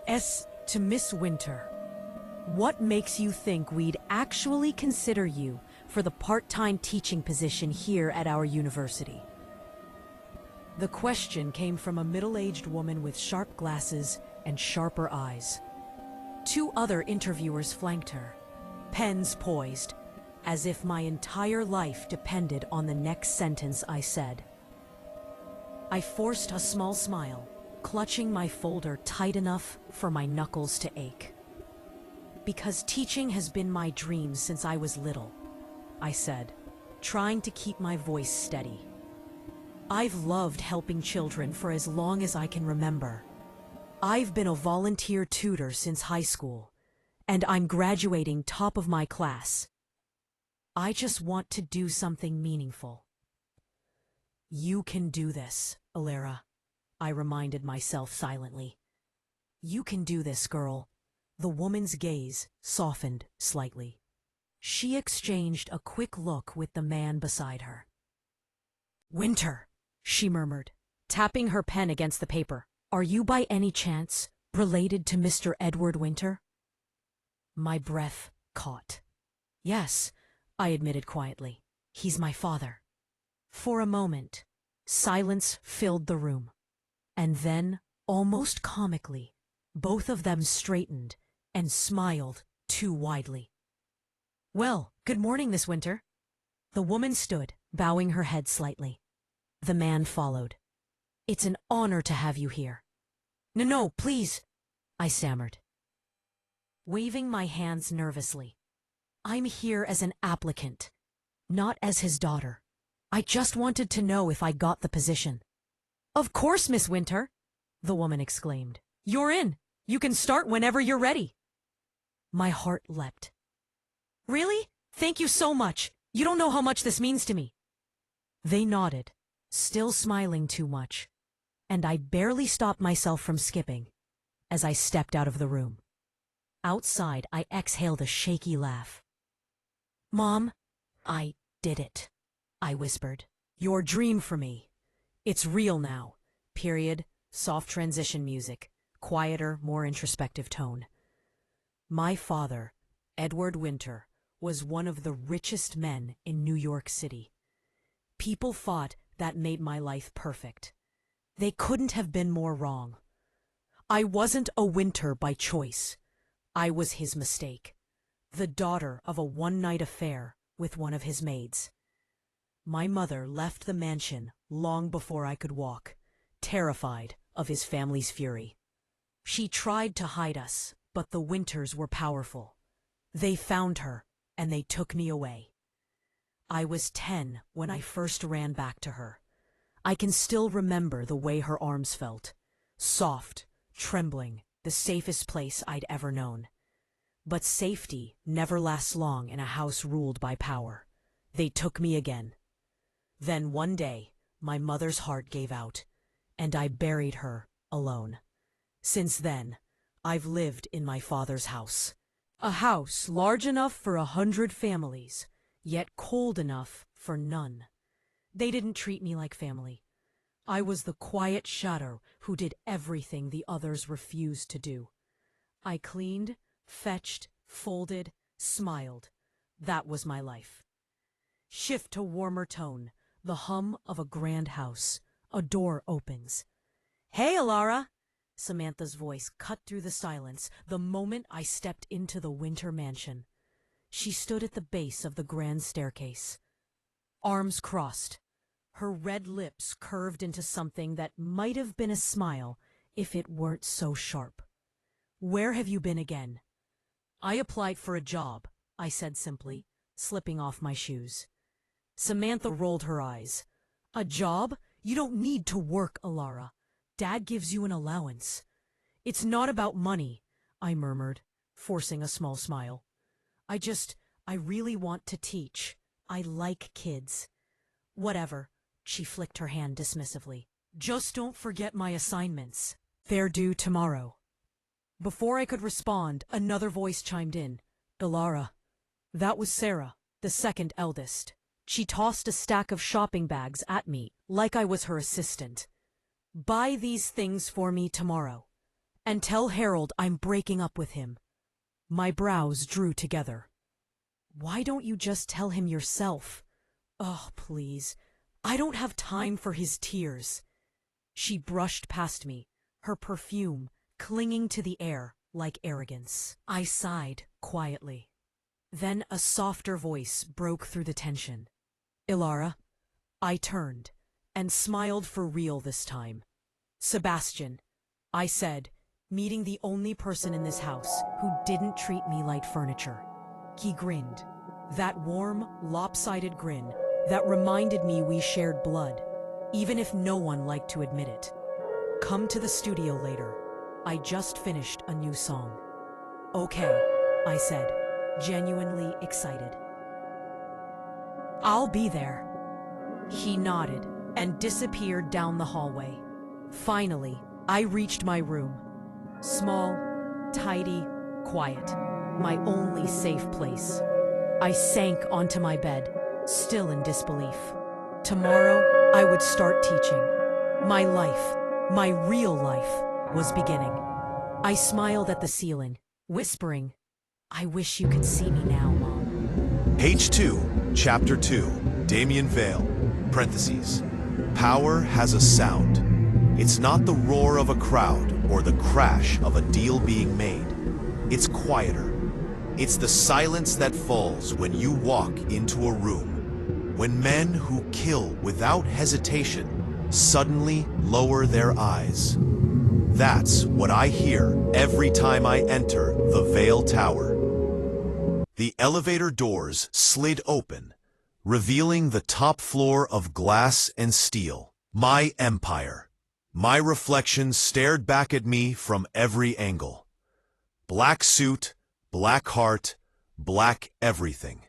To Miss Winter. What makes you think we'd actually consider you for the part-time teaching position here at our university? The question came from a middle-aged woman with sharp glasses and sharper eyes. Two other interviewers flanked her, pens poised, as if my entire life depended on the next sentence I said. I forced a small smile, clutching my folder tight enough for my knuckles to ache. Because teaching has been my dream since I was little, I said, trying to keep my voice steady. I've loved helping children for as long as I can remember. I've been a volunteer tutor since high school, and I'm graduating top of my class. I just want to do something meaningful. You can do this, Alara, I reminded myself silently. You can do this, girl. The woman's gaze softened slightly. She exchanged a quick look with the man beside her. Winter, she murmured, tapping her pen against the paper. Are you by any chance related to Mr. Edward Winter? My breath caught. Yes, I admitted quietly. He's my father. For a moment, silence filled the room. And then, almost comically, both of them straightened and smiled too widely. Well, good morning, Miss Winter. The woman stood, bowing her head slightly. The man followed. It's an honor to have you here. No, please, I stammered, waving my hands nervously. I'm here as an applicant, not as his daughter. I just wanted to know if I got the position. Of course, Miss Winter, the woman exclaimed. You're in. You can start whenever you're ready. My heart leapt. Really? Thank you so much. You don't know how much this means to me. They nodded, still smiling too much, and I barely stopped myself from skipping as I stepped out of the room. Outside, I exhaled a shaky laugh. Mom, I did it, I whispered. Your dream for me. It's real now. Period. Soft transition music. Quieter, more introspective tone. My father, Edward Winter, was one of the richest men in New York City. People thought that made my life perfect. They couldn't have been more wrong. I wasn't a Winter by choice. I was his mistake. The daughter of a one-night affair with one of his maids. My mother left the mansion long before I could walk, terrified of his family's fury. She tried to hide us, but the Winters were powerful. They found her, and they took me away. I was 10 when I first ran back to her. I can still remember the way her arms felt. Soft, trembling, the safest place I'd ever known. But safety never lasts long in a house ruled by power. They took me again. Then one day, my mother's heart gave out, and I buried her alone. Since then, I've lived in my father's house. A house large enough for 100 families, yet cold enough for none. They didn't treat me like family. I was the quiet shadow who did everything the others refused to do. I cleaned, fetched, folded, smiled. That was my life. Shift to warmer tone, the hum of a grand house. A door opens. Hey, Alara! Samantha's voice cut through the silence the moment I stepped into the Winter mansion. She stood at the base of the grand staircase, arms crossed, her red lips curved into something that might have been a smile if it weren't so sharp. Where have you been again? I applied for a job, I said simply, slipping off my shoes. Samantha rolled her eyes. A job? You don't need to work, Alara. Dad gives you an allowance. It's not about money, I murmured, forcing a small smile. I really want to teach. I like kids. Whatever, she flicked her hand dismissively. Just don't forget my assignments. They're due tomorrow. Before I could respond, another voice chimed in. Alara. That was Sarah, the second eldest. She tossed a stack of shopping bags at me, like I was her assistant. Buy these things for me tomorrow. And tell Harold I'm breaking up with him. My brows drew together. Why don't you just tell him yourself? Oh, please. I don't have time for his tears. She brushed past me, her perfume clinging to the air like arrogance. I sighed quietly. Then a softer voice broke through the tension. Ilara. I turned and smiled for real this time. Sebastian, I said, meeting the only person in this house who didn't treat me like furniture. He grinned. That warm, lopsided grin that reminded me we shared blood, even if no one liked to admit it. Come to the studio later. I just finished a new song. Okay, I said, genuinely excited. I'll be there. He nodded and disappeared down the hallway. Finally, I reached my room. Small, tidy, quiet. My only safe place. I sank onto my bed, still in disbelief. Tomorrow, I would start teaching. My life, my real life, was beginning. I smiled at the ceiling, whispering, I wish you could see me now, Mom. Page 2, Chapter 2, Damien Vale, parentheses. Power has a sound. It's not the roar of a crowd or the crash of a deal being made. It's quieter. It's the silence that falls when you walk into a room. When men who kill without hesitation suddenly lower their eyes. That's what I hear every time I enter the Vale Tower. The elevator doors slid open, revealing the top floor of glass and steel. My empire. My reflection stared back at me from every angle. Black suit, black heart, black everything.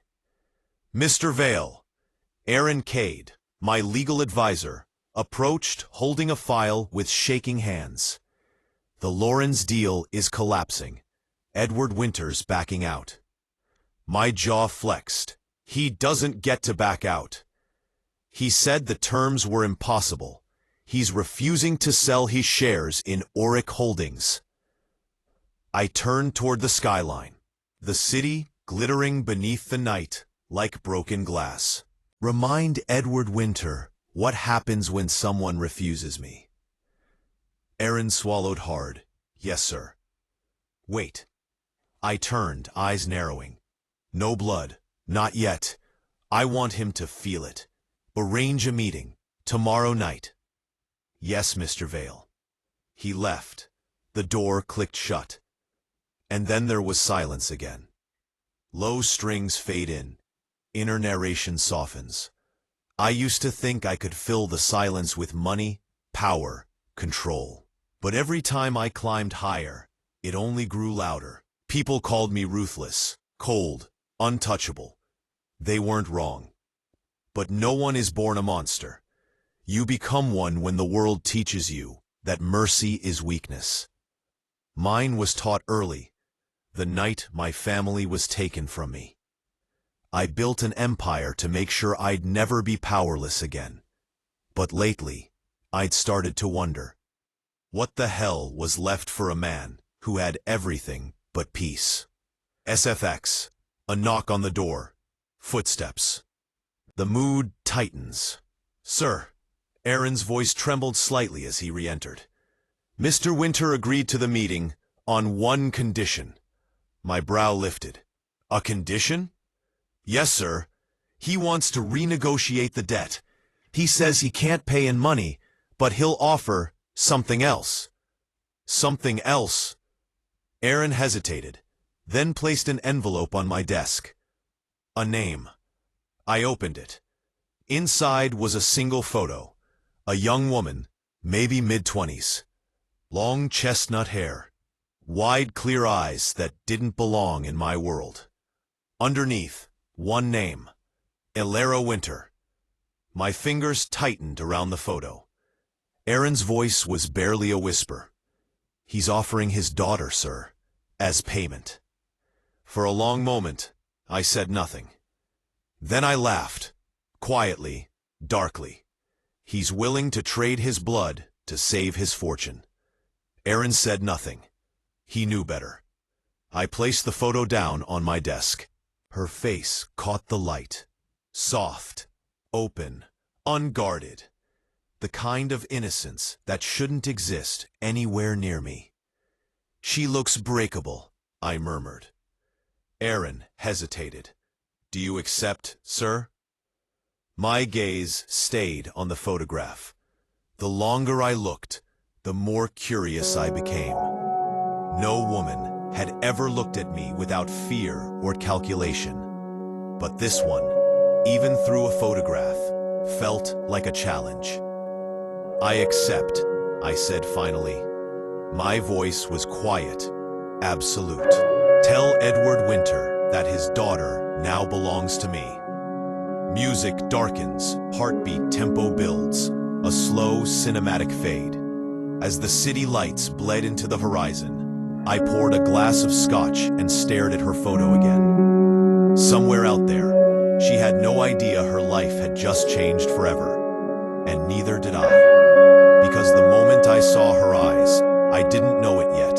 Mr. Vale, Aaron Cade, my legal advisor, approached holding a file with shaking hands. The Laurens deal is collapsing. Edward Winters backing out. My jaw flexed. He doesn't get to back out. He said the terms were impossible. He's refusing to sell his shares in Auric Holdings. I turned toward the skyline, the city glittering beneath the night like broken glass. Remind Edward Winter what happens when someone refuses me. Aaron swallowed hard. Yes, sir. Wait. I turned, eyes narrowing. No blood. Not yet. I want him to feel it. Arrange a meeting. Tomorrow night. Yes, Mr. Vale. He left. The door clicked shut. And then there was silence again. Low strings fade in. Inner narration softens. I used to think I could fill the silence with money, power, control. But every time I climbed higher, it only grew louder. People called me ruthless, cold, untouchable. They weren't wrong. But no one is born a monster. You become one when the world teaches you that mercy is weakness. Mine was taught early, the night my family was taken from me. I built an empire to make sure I'd never be powerless again. But lately, I'd started to wonder, what the hell was left for a man who had everything but peace? SFX, a knock on the door, footsteps. The mood tightens. Sir, Aaron's voice trembled slightly as he re-entered. Mr. Winter agreed to the meeting on one condition. My brow lifted. A condition? Yes, sir. He wants to renegotiate the debt. He says he can't pay in money, but he'll offer something else. Something else? Aaron hesitated, then placed an envelope on my desk. A name. I opened it. Inside was a single photo. A young woman, maybe mid-20s. Long chestnut hair. Wide, clear eyes that didn't belong in my world. Underneath, one name. Ilara Winter. My fingers tightened around the photo. Aaron's voice was barely a whisper. He's offering his daughter, sir, as payment. For a long moment, I said nothing. Then I laughed, quietly, darkly. He's willing to trade his blood to save his fortune. Aaron said nothing. He knew better. I placed the photo down on my desk. Her face caught the light. Soft, open, unguarded. The kind of innocence that shouldn't exist anywhere near me. She looks breakable, I murmured. Aaron hesitated. Do you accept, sir? My gaze stayed on the photograph. The longer I looked, the more curious I became. No woman had ever looked at me without fear or calculation. But this one, even through a photograph, felt like a challenge. I accept, I said finally. My voice was quiet, absolute. Tell Edward Winter that his daughter now belongs to me. Music darkens, heartbeat tempo builds, a slow cinematic fade. As the city lights bled into the horizon, I poured a glass of scotch and stared at her photo again. Somewhere out there, she had no idea her life had just changed forever, and neither did I. Because the moment I saw her eyes, I didn't know it yet,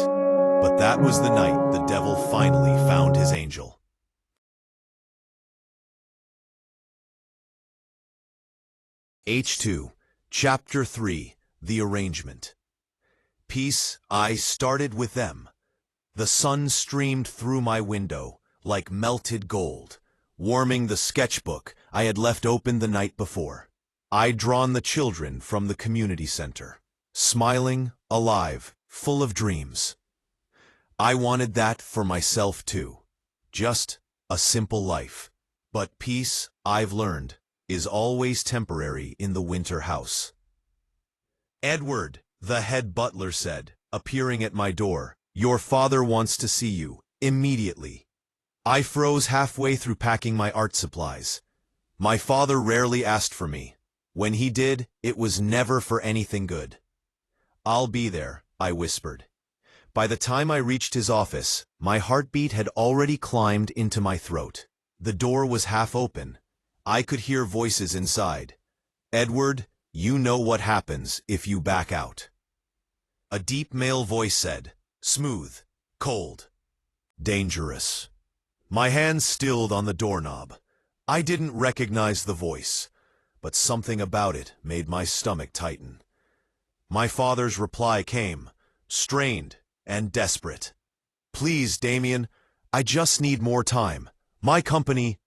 but that was the night the devil finally found his angel. H2, Chapter 3, The Arrangement. Peace, I started with them. The sun streamed through my window like melted gold, warming the sketchbook I had left open the night before. I'd drawn the children from the community center, smiling, alive, full of dreams. I wanted that for myself too. Just a simple life. But peace, I've learned, is always temporary in the Winter house. Edward, the head butler said, appearing at my door, your father wants to see you, immediately. I froze halfway through packing my art supplies. My father rarely asked for me. When he did, it was never for anything good. I'll be there, I whispered. By the time I reached his office, my heartbeat had already climbed into my throat. The door was half open. I could hear voices inside. Edward, you know what happens if you back out. A deep male voice said, smooth, cold, dangerous. My hand stilled on the doorknob. I didn't recognize the voice, but something about it made my stomach tighten. My father's reply came, strained and desperate. Please, Damien, I just need more time. My company...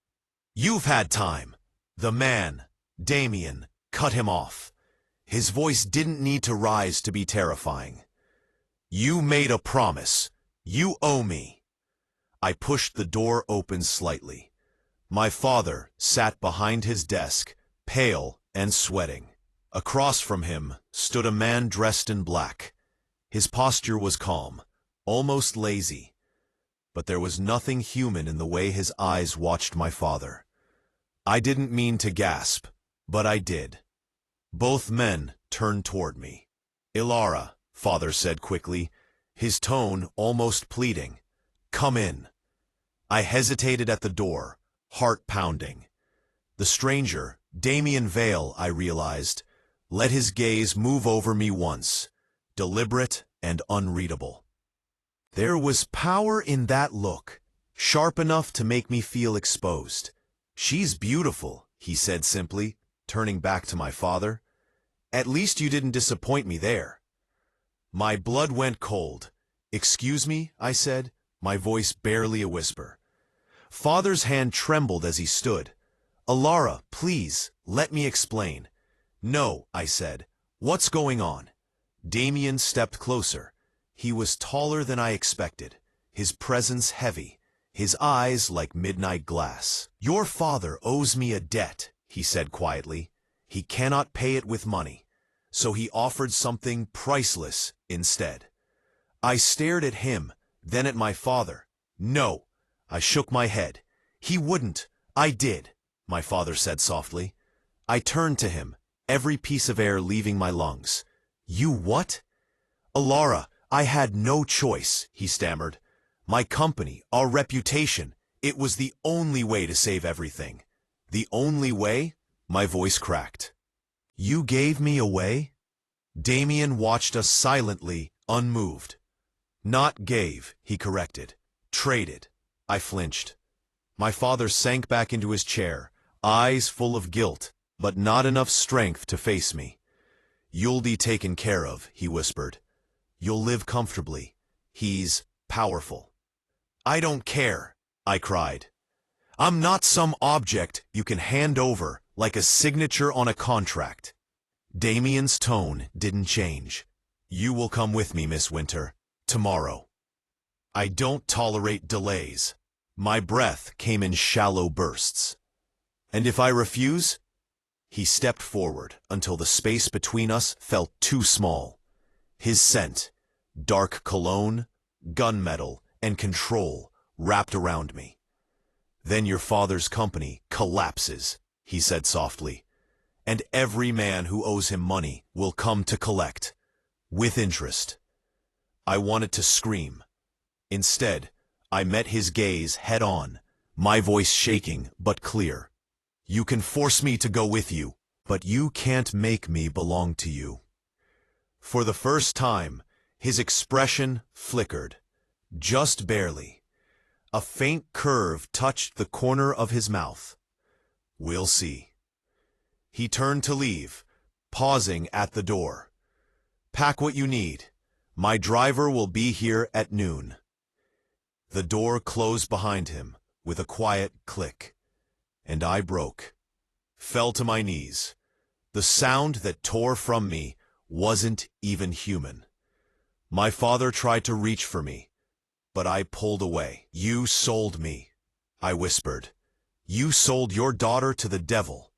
You've had time. The man, Damien, cut him off. His voice didn't need to rise to be terrifying. You made a promise. You owe me. I pushed the door open slightly. My father sat behind his desk, pale and sweating. Across from him stood a man dressed in black. His posture was calm, almost lazy. But there was nothing human in the way his eyes watched my father. I didn't mean to gasp, but I did. Both men turned toward me. Ilara, father said quickly, his tone almost pleading. Come in. I hesitated at the door, heart pounding. The stranger, Damien Vale, I realized, let his gaze move over me once, deliberate and unreadable. There was power in that look, sharp enough to make me feel exposed. She's beautiful, he said simply, turning back to my father. At least you didn't disappoint me there. My blood went cold. Excuse me, I said, my voice barely a whisper. Father's hand trembled as he stood. Ilara, please, let me explain. No, I said. What's going on? Damien stepped closer. He was taller than I expected, his presence heavy, his eyes like midnight glass. Your father owes me a debt, he said quietly. He cannot pay it with money, so he offered something priceless instead. I stared at him, then at my father. No, I shook my head. He wouldn't. I did, my father said softly. I turned to him, every piece of air leaving my lungs. You what? Ilara, I had no choice, he stammered. My company, our reputation, it was the only way to save everything. The only way? My voice cracked. You gave me away? Damien watched us silently, unmoved. Not gave, he corrected. Traded. I flinched. My father sank back into his chair, eyes full of guilt, but not enough strength to face me. You'll be taken care of, he whispered. You'll live comfortably. He's powerful. I don't care, I cried. I'm not some object you can hand over like a signature on a contract. Damien's tone didn't change. You will come with me, Miss Winter, tomorrow. I don't tolerate delays. My breath came in shallow bursts. And if I refuse? He stepped forward until the space between us felt too small. His scent, dark cologne, gunmetal, and control wrapped around me. Then your father's company collapses, he said softly, and every man who owes him money will come to collect, with interest. I wanted to scream. Instead, I met his gaze head-on, my voice shaking but clear. You can force me to go with you, but you can't make me belong to you. For the first time, his expression flickered, just barely. A faint curve touched the corner of his mouth. We'll see. He turned to leave, pausing at the door. Pack what you need. My driver will be here at noon. The door closed behind him with a quiet click, and I broke, fell to my knees. The sound that tore from me wasn't even human. My father tried to reach for me, but I pulled away. You sold me, I whispered. You sold your daughter to the devil.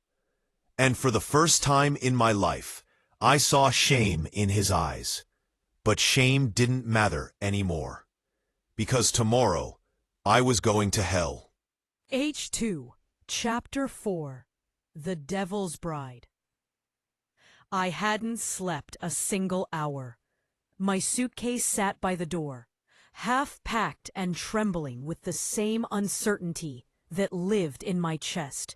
And for the first time in my life, I saw shame in his eyes. But shame didn't matter anymore, because tomorrow I was going to hell. H2, Chapter 4, The Devil's Bride. I hadn't slept a single hour. My suitcase sat by the door, half-packed and trembling with the same uncertainty that lived in my chest.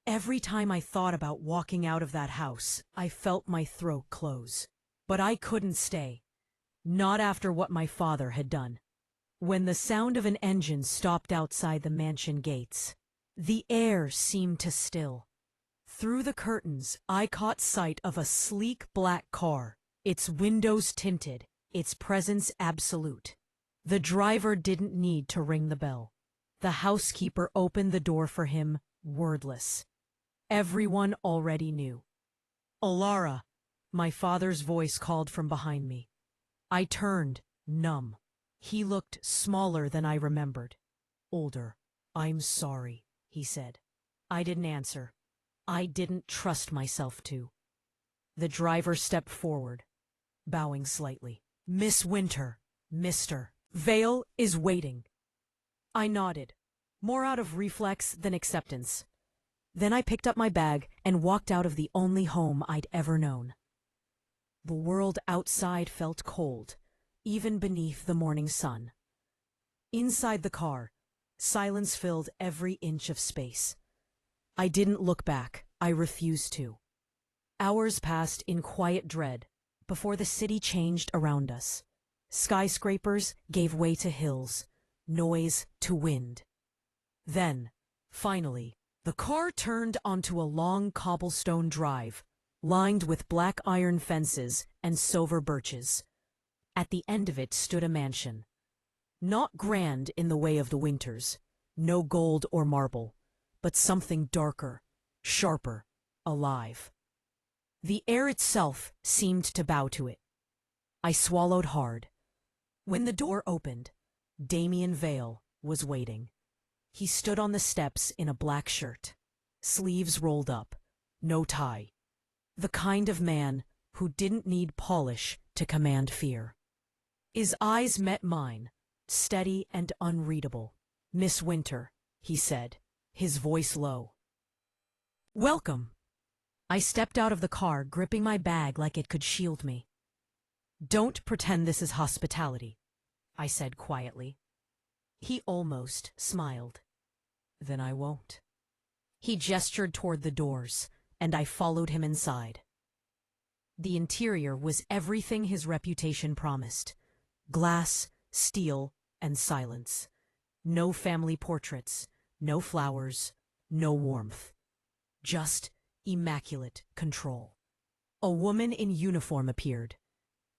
Every time I thought about walking out of that house, I felt my throat close. But I couldn't stay. Not after what my father had done. When the sound of an engine stopped outside the mansion gates, the air seemed to still. Through the curtains, I caught sight of a sleek black car, its windows tinted, its presence absolute. The driver didn't need to ring the bell. The housekeeper opened the door for him, wordless. Everyone already knew. Alara, my father's voice called from behind me. I turned, numb. He looked smaller than I remembered. Older. I'm sorry, he said. I didn't answer. I didn't trust myself to. The driver stepped forward, bowing slightly. Miss Winter, Mr. Vale is waiting. I nodded, more out of reflex than acceptance. Then I picked up my bag and walked out of the only home I'd ever known. The world outside felt cold, even beneath the morning sun. Inside the car, silence filled every inch of space. I didn't look back. I refused to. Hours passed in quiet dread before the city changed around us. Skyscrapers gave way to hills, noise to wind. Then, finally, the car turned onto a long cobblestone drive, lined with black iron fences and silver birches. At the end of it stood a mansion. Not grand in the way of the Winters, no gold or marble, but something darker, sharper, alive. The air itself seemed to bow to it. I swallowed hard. When the door opened, Damien Vale was waiting. He stood on the steps in a black shirt, sleeves rolled up, no tie. The kind of man who didn't need polish to command fear. His eyes met mine, steady and unreadable. Miss Winter, he said, his voice low. Welcome. I stepped out of the car, gripping my bag like it could shield me. Don't pretend this is hospitality, I said quietly. He almost smiled. Then I won't. He gestured toward the doors, and I followed him inside. The interior was everything his reputation promised. Glass, steel, and silence. No family portraits, no flowers, no warmth. Just immaculate control. A woman in uniform appeared.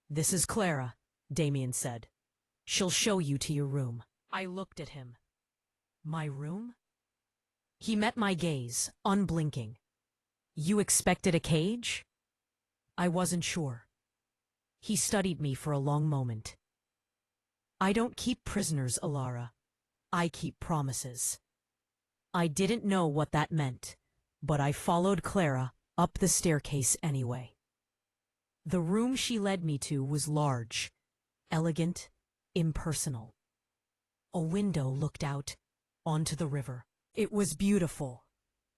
"This is Clara," Damien said. "She'll show you to your room." I looked at him. My room? He met my gaze, unblinking. "You expected a cage?" I wasn't sure. He studied me for a long moment. "I don't keep prisoners, Alara. I keep promises." I didn't know what that meant, but I followed Clara up the staircase anyway. The room she led me to was large, elegant, impersonal. A window looked out onto the river. It was beautiful,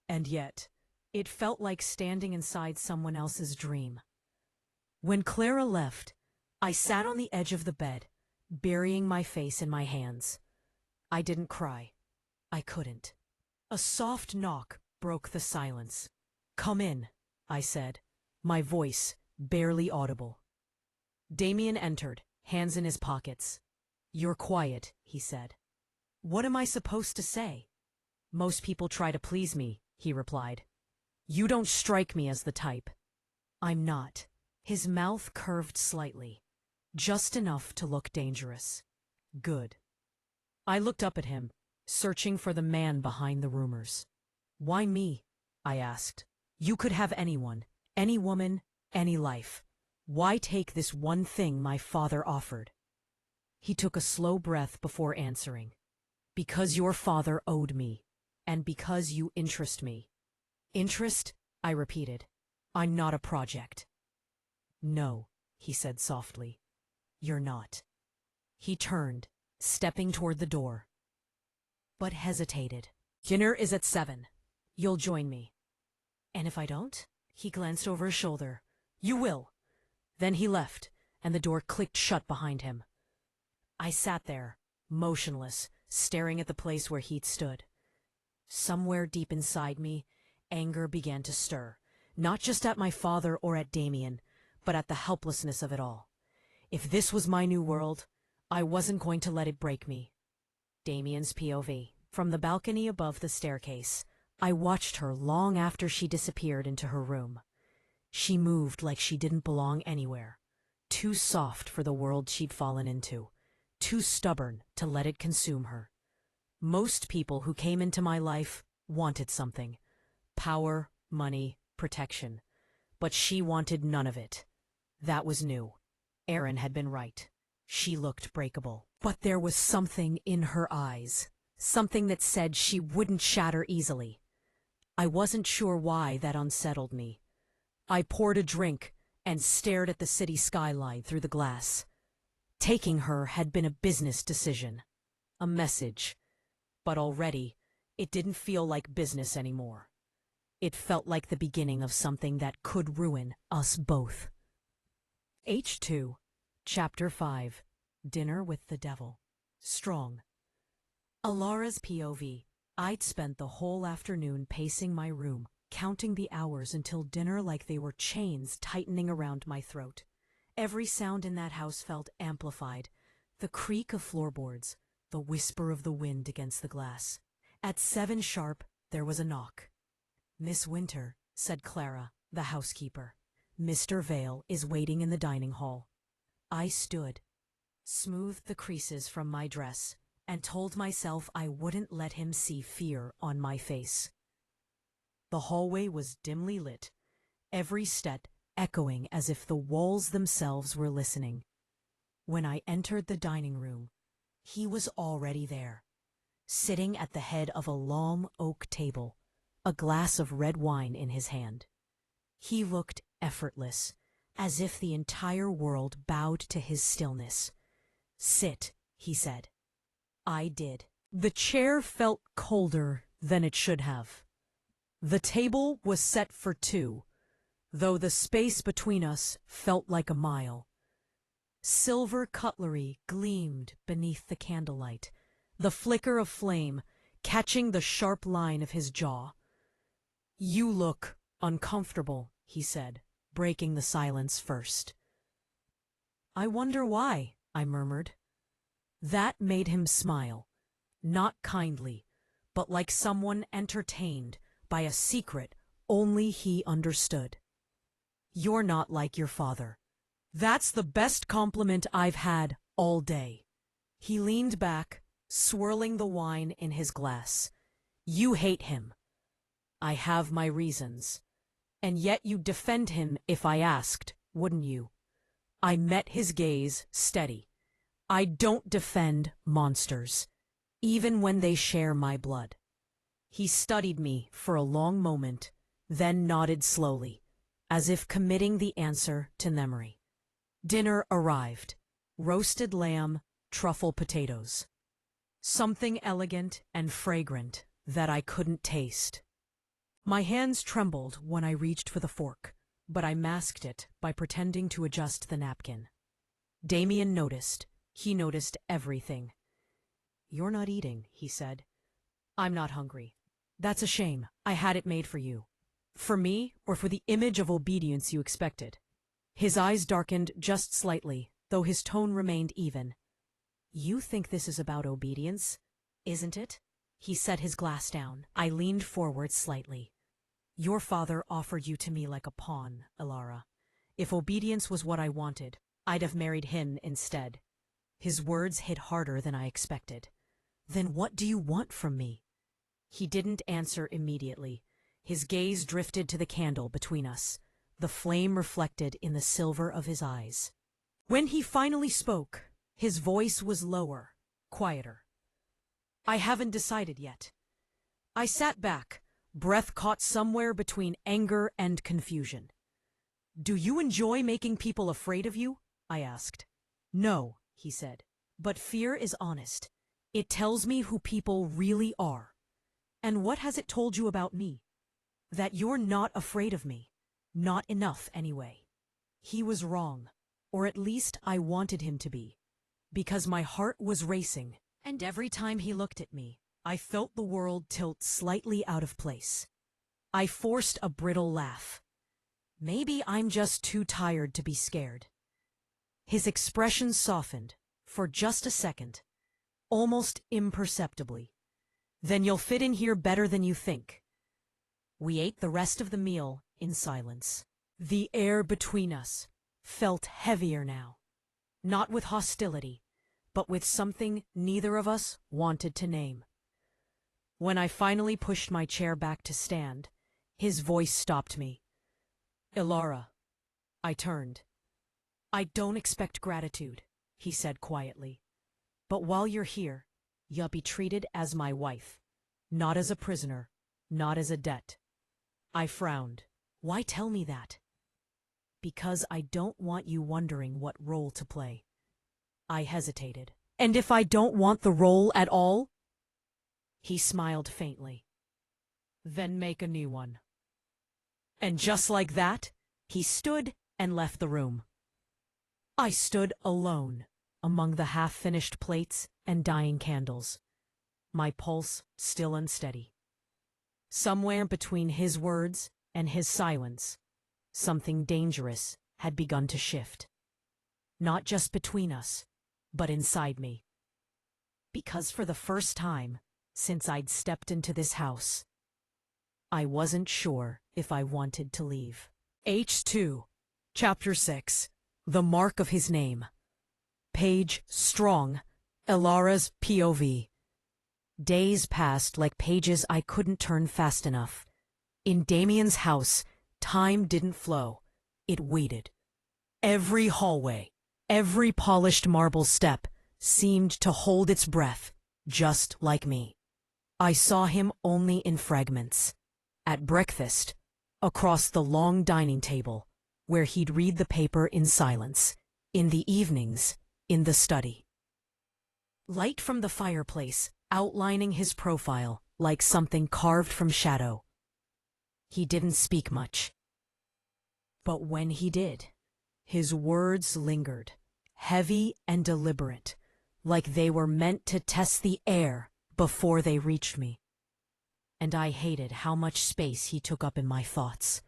and yet it felt like standing inside someone else's dream. When Clara left, I sat on the edge of the bed, burying my face in my hands. I didn't cry. I couldn't. A soft knock broke the silence. "Come in," I said, my voice barely audible. Damien entered, hands in his pockets. "You're quiet," he said. "What am I supposed to say?" "Most people try to please me," he replied. "You don't strike me as the type." "I'm not." His mouth curved slightly, just enough to look dangerous. "Good." I looked up at him, searching for the man behind the rumors. "Why me?" I asked. "You could have anyone, any woman, any life. Why take this one thing my father offered?" He took a slow breath before answering. "Because your father owed me, and because you interest me." "Interest?" I repeated. "I'm not a project." "No," he said softly. "You're not." He turned, stepping toward the door, but hesitated. "Dinner is at 7. You'll join me." "And if I don't?" He glanced over his shoulder. "You will." Then he left, and the door clicked shut behind him. I sat there, motionless, staring at the place where he'd stood. Somewhere deep inside me, anger began to stir, not just at my father or at Damien, but at the helplessness of it all. If this was my new world, I wasn't going to let it break me. Damien's POV. From the balcony above the staircase, I watched her long after she disappeared into her room. She moved like she didn't belong anywhere. Too soft for the world she'd fallen into. Too stubborn to let it consume her. Most people who came into my life wanted something. Power, money, protection. But she wanted none of it. That was new. Aaron had been right. She looked breakable. But there was something in her eyes. Something that said she wouldn't shatter easily. I wasn't sure why that unsettled me. I poured a drink and stared at the city skyline through the glass. Taking her had been a business decision. A message. But already, it didn't feel like business anymore. It felt like the beginning of something that could ruin us both. H2, Chapter 5, Dinner with the Devil. Strong. Alara's POV. I'd spent the whole afternoon pacing my room, counting the hours until dinner like they were chains tightening around my throat. Every sound in that house felt amplified. The creak of floorboards, the whisper of the wind against the glass. At 7 sharp, there was a knock. "Miss Winter," said Clara, the housekeeper. "Mr. Vale is waiting in the dining hall." I stood, smoothed the creases from my dress, and told myself I wouldn't let him see fear on my face. The hallway was dimly lit, every step echoing as if the walls themselves were listening. When I entered the dining room, he was already there, sitting at the head of a long oak table, a glass of red wine in his hand. He looked effortless, as if the entire world bowed to his stillness. "Sit," he said. I did. The chair felt colder than it should have. The table was set for 2, though the space between us felt like a mile. Silver cutlery gleamed beneath the candlelight, the flicker of flame catching the sharp line of his jaw. "You look uncomfortable," he said, breaking the silence first. "I wonder why," I murmured. That made him smile, not kindly, but like someone entertained by a secret only he understood. "You're not like your father. That's the best compliment I've had all day." He leaned back, swirling the wine in his glass. "You hate him. I have my reasons. And yet you'd defend him if I asked, wouldn't you?" I met his gaze, steady. "I don't defend monsters, even when they share my blood." He studied me for a long moment, then nodded slowly, as if committing the answer to memory. Dinner arrived. Roasted lamb, truffle potatoes. Something elegant and fragrant that I couldn't taste. My hands trembled when I reached for the fork, but I masked it by pretending to adjust the napkin. Damien noticed. He noticed everything. "You're not eating," he said. "I'm not hungry. That's a shame. I had it made for you." "For me, or for the image of obedience you expected?" His eyes darkened just slightly, though his tone remained even. "You think this is about obedience, isn't it?" He set his glass down. I leaned forward slightly. "Your father offered you to me like a pawn, Elara. If obedience was what I wanted, I'd have married him instead." His words hit harder than I expected. "Then what do you want from me?" He didn't answer immediately. His gaze drifted to the candle between us, the flame reflected in the silver of his eyes. When he finally spoke, his voice was lower, quieter. "I haven't decided yet." I sat back, breath caught somewhere between anger and confusion. "Do you enjoy making people afraid of you?" I asked. "No," he said, "but fear is honest. It tells me who people really are." "And what has it told you about me?" "That you're not afraid of me. Not enough, anyway." He was wrong, or at least I wanted him to be, because my heart was racing, and every time he looked at me, I felt the world tilt slightly out of place. I forced a brittle laugh. Maybe I'm just too tired to be scared. His expression softened, for just a second, almost imperceptibly. "Then you'll fit in here better than you think." We ate the rest of the meal in silence. The air between us felt heavier now, not with hostility, but with something neither of us wanted to name. When I finally pushed my chair back to stand, his voice stopped me. "Elara." I turned. "I don't expect gratitude," he said quietly. "But while you're here, you'll be treated as my wife, not as a prisoner, not as a debt." I frowned. "Why tell me that?" "Because I don't want you wondering what role to play." I hesitated. "And if I don't want the role at all?" He smiled faintly. "Then make a new one." And just like that, he stood and left the room. I stood alone among the half-finished plates and dying candles, my pulse still unsteady. Somewhere between his words and his silence, something dangerous had begun to shift. Not just between us, but inside me. Because for the first time since I'd stepped into this house, I wasn't sure if I wanted to leave. H2, Chapter 6, The Mark of His Name. Page strong, Elara's POV. Days passed like pages I couldn't turn fast enough. In Damien's house, time didn't flow. It waited. Every hallway, every polished marble step seemed to hold its breath, just like me. I saw him only in fragments. At breakfast, across the long dining table, where he'd read the paper in silence. In the evenings, in the study. Light from the fireplace, outlining his profile like something carved from shadow. He didn't speak much. But when he did, his words lingered, heavy and deliberate, like they were meant to test the air before they reached me. And I hated how much space he took up in my thoughts.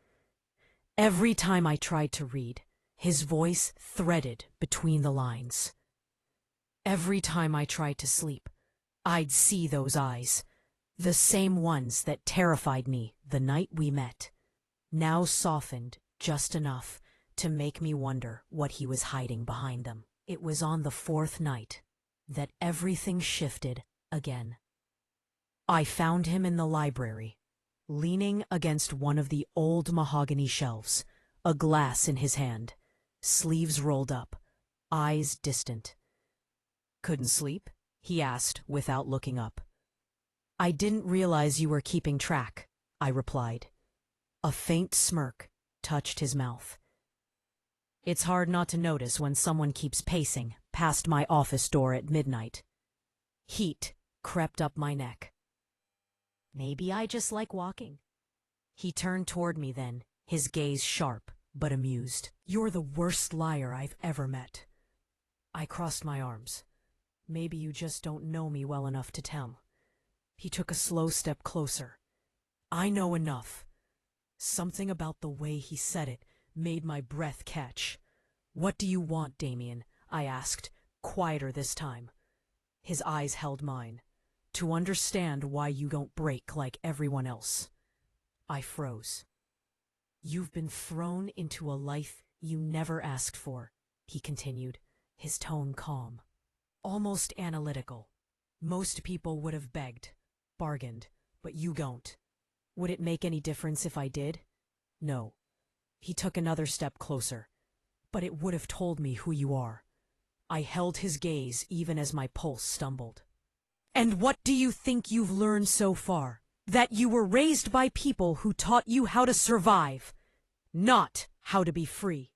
Every time I tried to read, his voice threaded between the lines. Every time I tried to sleep, I'd see those eyes, the same ones that terrified me the night we met, now softened just enough to make me wonder what he was hiding behind them. It was on the fourth night that everything shifted again. I found him in the library, leaning against one of the old mahogany shelves, a glass in his hand, sleeves rolled up, eyes distant. "Couldn't sleep?" he asked without looking up. "I didn't realize you were keeping track," I replied. A faint smirk touched his mouth. "It's hard not to notice when someone keeps pacing past my office door at midnight." Heat crept up my neck. "Maybe I just like walking." He turned toward me then, his gaze sharp but amused. "You're the worst liar I've ever met." I crossed my arms. "Maybe you just don't know me well enough to tell." He took a slow step closer. "I know enough." Something about the way he said it made my breath catch. "What do you want, Damien?" I asked, quieter this time. His eyes held mine. "To understand why you don't break like everyone else." I froze. "You've been thrown into a life you never asked for," he continued, his tone calm, almost analytical. "Most people would have begged, bargained, but you don't. Would it make any difference if I did? No." He took another step closer. "But it would have told me who you are." I held his gaze even as my pulse stumbled. "And what do you think you've learned so far? That you were raised by people who taught you how to survive, not how to be free."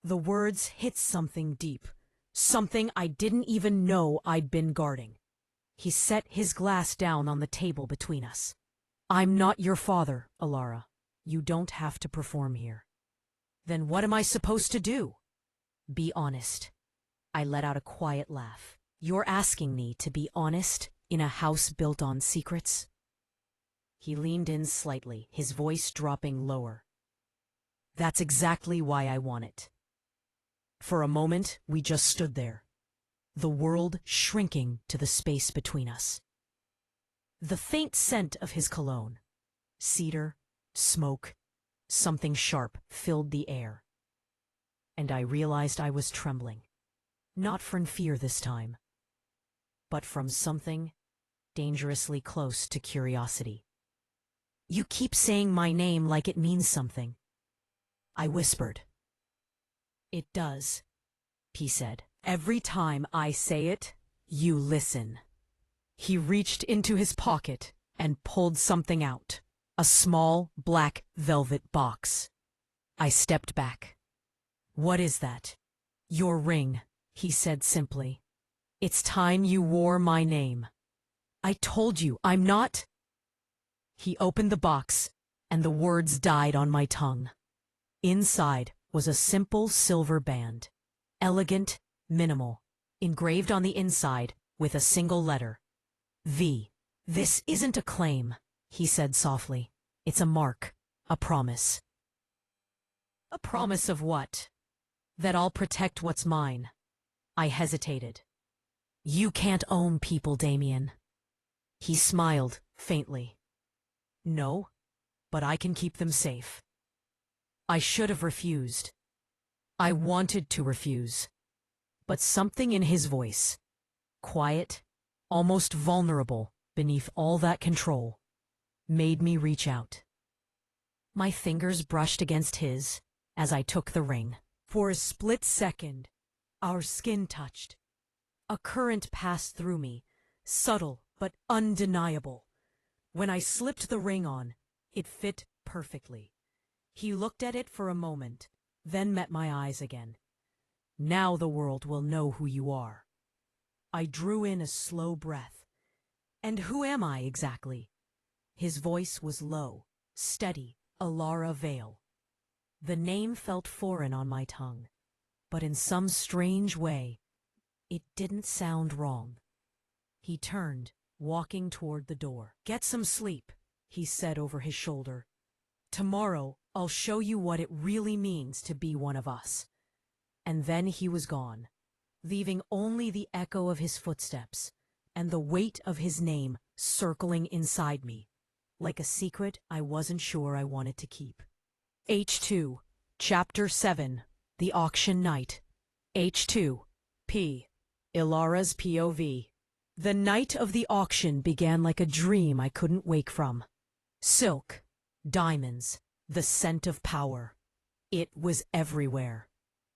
The words hit something deep, something I didn't even know I'd been guarding. He set his glass down on the table between us. "I'm not your father, Alara. You don't have to perform here." "Then what am I supposed to do?" "Be honest." I let out a quiet laugh. "You're asking me to be honest in a house built on secrets?" He leaned in slightly, his voice dropping lower. "That's exactly why I want it." For a moment, we just stood there, the world shrinking to the space between us. The faint scent of his cologne, cedar, smoke, something sharp filled the air. And I realized I was trembling, not from fear this time, but from something dangerously close to curiosity. "You keep saying my name like it means something," I whispered. "It does," he said. "Every time I say it, you listen." He reached into his pocket and pulled something out, a small black velvet box. I stepped back. "What is that?" "Your ring," he said simply. "It's time you wore my name." "I told you, I'm not—" He opened the box, and the words died on my tongue. Inside was a simple silver band, elegant, minimal, engraved on the inside with a single letter, V. "This isn't a claim," he said softly. "It's a mark, a promise." "A promise of what?" "That I'll protect what's mine." I hesitated. "You can't own people, Damien." He smiled faintly. "No, but I can keep them safe." I should have refused. I wanted to refuse. But something in his voice, quiet, almost vulnerable beneath all that control, made me reach out. My fingers brushed against his as I took the ring. For a split second, our skin touched. A current passed through me, subtle but undeniable. When I slipped the ring on, it fit perfectly. He looked at it for a moment, then met my eyes again. "Now the world will know who you are." I drew in a slow breath. "And who am I exactly?" His voice was low, steady, Alara Vale. The name felt foreign on my tongue, but in some strange way, it didn't sound wrong. He turned, walking toward the door. "Get some sleep," he said over his shoulder. "Tomorrow, I'll show you what it really means to be one of us." And then he was gone, leaving only the echo of his footsteps and the weight of his name circling inside me, like a secret I wasn't sure I wanted to keep. H2, Chapter 7, The Auction Night. H2, P. Ilara's POV. The night of the auction began like a dream I couldn't wake from. Silk, diamonds, the scent of power. It was everywhere.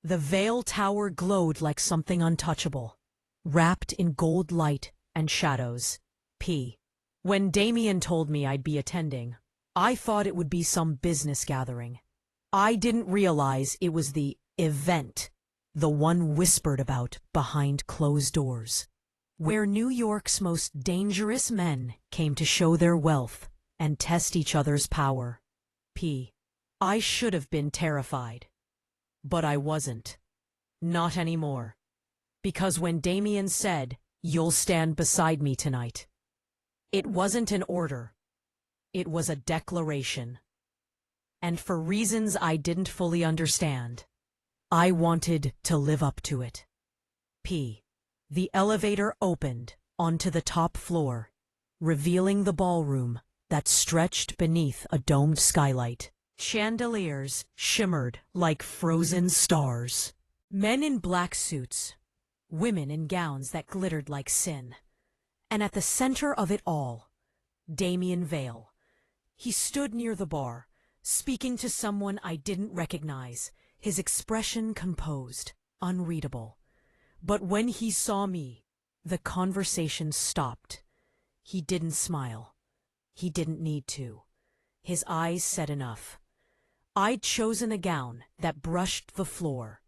The Veil Tower glowed like something untouchable, wrapped in gold light and shadows. P. When Damien told me I'd be attending, I thought it would be some business gathering. I didn't realize it was the event, the one whispered about behind closed doors, where New York's most dangerous men came to show their wealth and test each other's power. P. I should have been terrified. But I wasn't. Not anymore. Because when Damien said, "You'll stand beside me tonight," it wasn't an order. It was a declaration. And for reasons I didn't fully understand, I wanted to live up to it. P. The elevator opened onto the top floor, revealing the ballroom that stretched beneath a domed skylight. Chandeliers shimmered like frozen stars. Men in black suits, women in gowns that glittered like sin. And at the center of it all, Damien Vale. He stood near the bar, speaking to someone I didn't recognize, his expression composed, unreadable. But when he saw me, the conversation stopped. He didn't smile. He didn't need to. His eyes said enough. I'd chosen a gown that brushed the floor,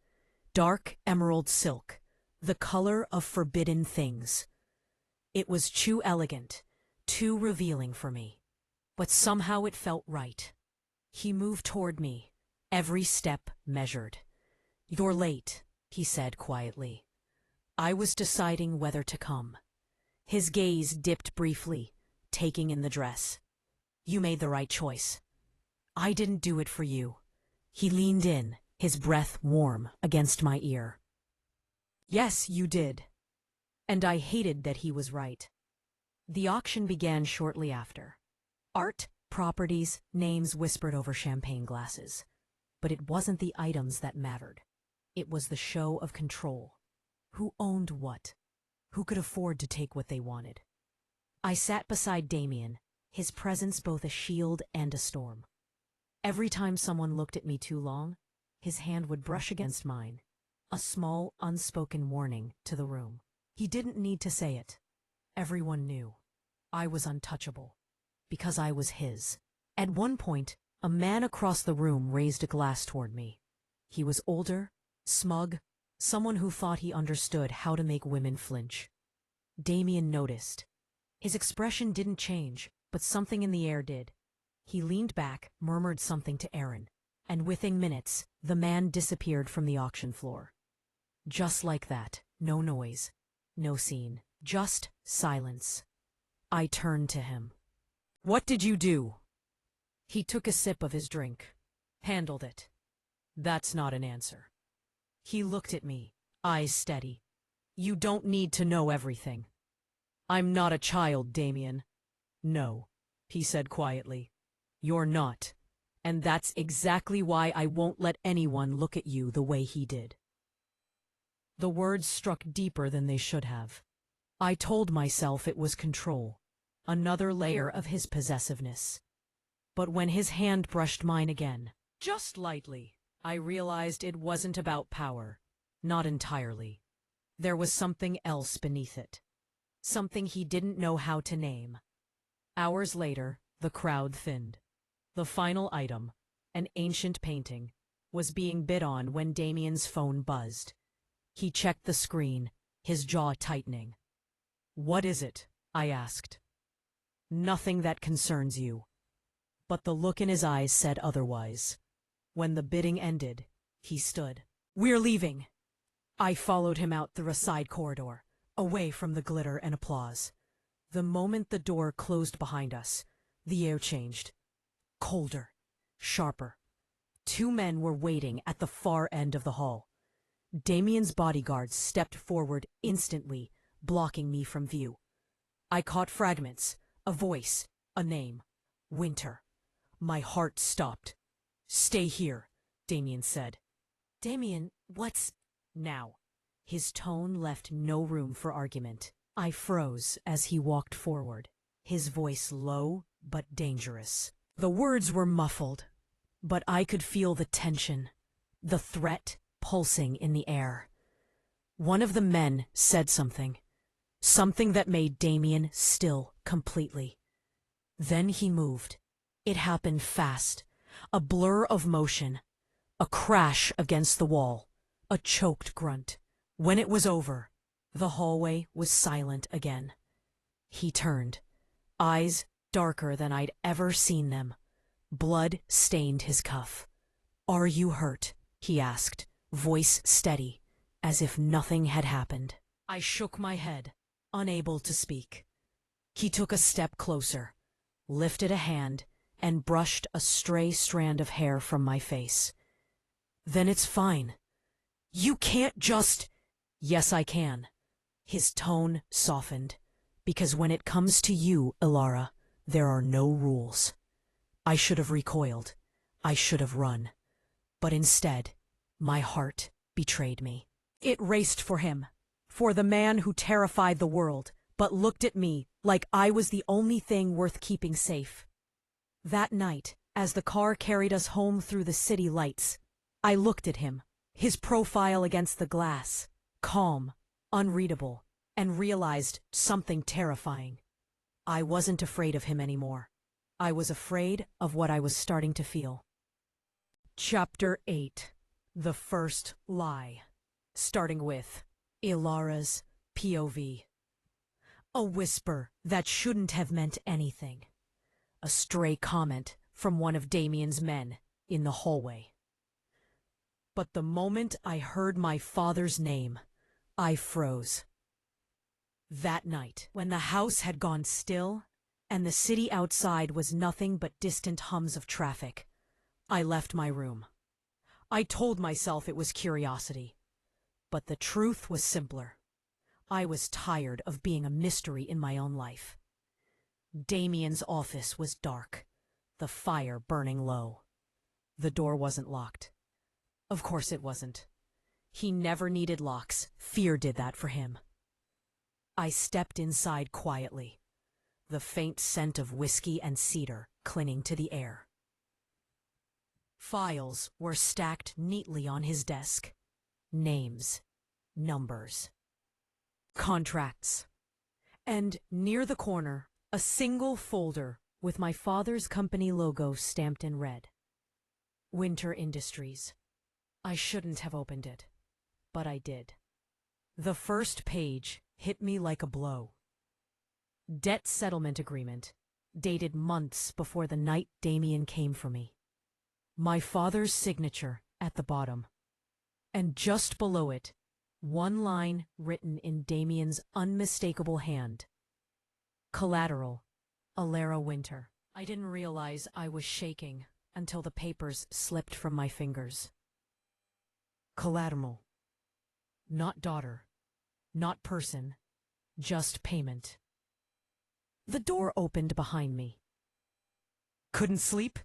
dark emerald silk, the color of forbidden things. It was too elegant, too revealing for me, but somehow it felt right. He moved toward me, every step measured. "You're late," he said quietly. I was deciding whether to come. His gaze dipped briefly, taking in the dress. "You made the right choice. I didn't do it for you." He leaned in, his breath warm against my ear. "Yes, you did." And I hated that he was right. The auction began shortly after. Art, properties, names whispered over champagne glasses. But it wasn't the items that mattered. It was the show of control. Who owned what? Who could afford to take what they wanted? I sat beside Damien, his presence both a shield and a storm. Every time someone looked at me too long, his hand would brush against mine, a small, unspoken warning to the room. He didn't need to say it. Everyone knew. I was untouchable, because I was his. At one point, a man across the room raised a glass toward me. He was older, smug, someone who thought he understood how to make women flinch. Damien noticed. His expression didn't change, but something in the air did. He leaned back, murmured something to Aaron, and within minutes, the man disappeared from the auction floor. Just like that, no noise, no scene, just silence. I turned to him. "What did you do?" He took a sip of his drink, handled it. "That's not an answer." He looked at me, eyes steady. "You don't need to know everything." "I'm not a child, Damien." "No," he said quietly. "You're not. And that's exactly why I won't let anyone look at you the way he did." The words struck deeper than they should have. I told myself it was control, another layer of his possessiveness. But when his hand brushed mine again, just lightly, I realized it wasn't about power. Not entirely. There was something else beneath it. Something he didn't know how to name. Hours later, the crowd thinned. The final item, an ancient painting, was being bid on when Damien's phone buzzed. He checked the screen, his jaw tightening. "What is it?" I asked. "Nothing that concerns you." But the look in his eyes said otherwise. When the bidding ended, he stood. "We're leaving." I followed him out through a side corridor, away from the glitter and applause. The moment the door closed behind us, the air changed. Colder, sharper. Two men were waiting at the far end of the hall. Damien's bodyguards stepped forward instantly, blocking me from view. I caught fragments, a voice, a name. Winter. My heart stopped. "Stay here," Damien said. "Damien, what's—" "Now." His tone left no room for argument. I froze as he walked forward, his voice low but dangerous. The words were muffled, but I could feel the tension, the threat pulsing in the air. One of the men said something that made Damien still completely. Then he moved. It happened fast, a blur of motion, a crash against the wall, a choked grunt. When it was over, the hallway was silent again. He turned, eyes darker than I'd ever seen them. Blood stained his cuff. "Are you hurt?" he asked, voice steady, as if nothing had happened. I shook my head, unable to speak. He took a step closer, lifted a hand, and brushed a stray strand of hair from my face. "Then it's fine. You can't just—" "Yes, I can." His tone softened. "Because when it comes to you, Ilara, there are no rules." I should have recoiled. I should have run. But instead, my heart betrayed me. It raced for him, for the man who terrified the world, but looked at me like I was the only thing worth keeping safe. That night, as the car carried us home through the city lights, I looked at him, his profile against the glass, calm, unreadable, and realized something terrifying. I wasn't afraid of him anymore. I was afraid of what I was starting to feel. Chapter 8. The First Lie. Starting with Ilara's POV. A whisper that shouldn't have meant anything. A stray comment from one of Damien's men in the hallway. But the moment I heard my father's name, I froze. That night, when the house had gone still, and the city outside was nothing but distant hums of traffic, I left my room. I told myself it was curiosity, but the truth was simpler. I was tired of being a mystery in my own life. Damien's office was dark, the fire burning low. The door wasn't locked. Of course it wasn't. He never needed locks. Fear did that for him. I stepped inside quietly, the faint scent of whiskey and cedar clinging to the air. Files were stacked neatly on his desk. Names, numbers, contracts. And near the corner, a single folder with my father's company logo stamped in red. Winter Industries. I shouldn't have opened it, but I did. The first page hit me like a blow. Debt settlement agreement, dated months before the night Damien came for me. My father's signature at the bottom. And just below it, one line written in Damien's unmistakable hand. Collateral, Ilara Winter. I didn't realize I was shaking until the papers slipped from my fingers. Collateral. Not daughter. Not person. Just payment. The door opened behind me. Couldn't sleep?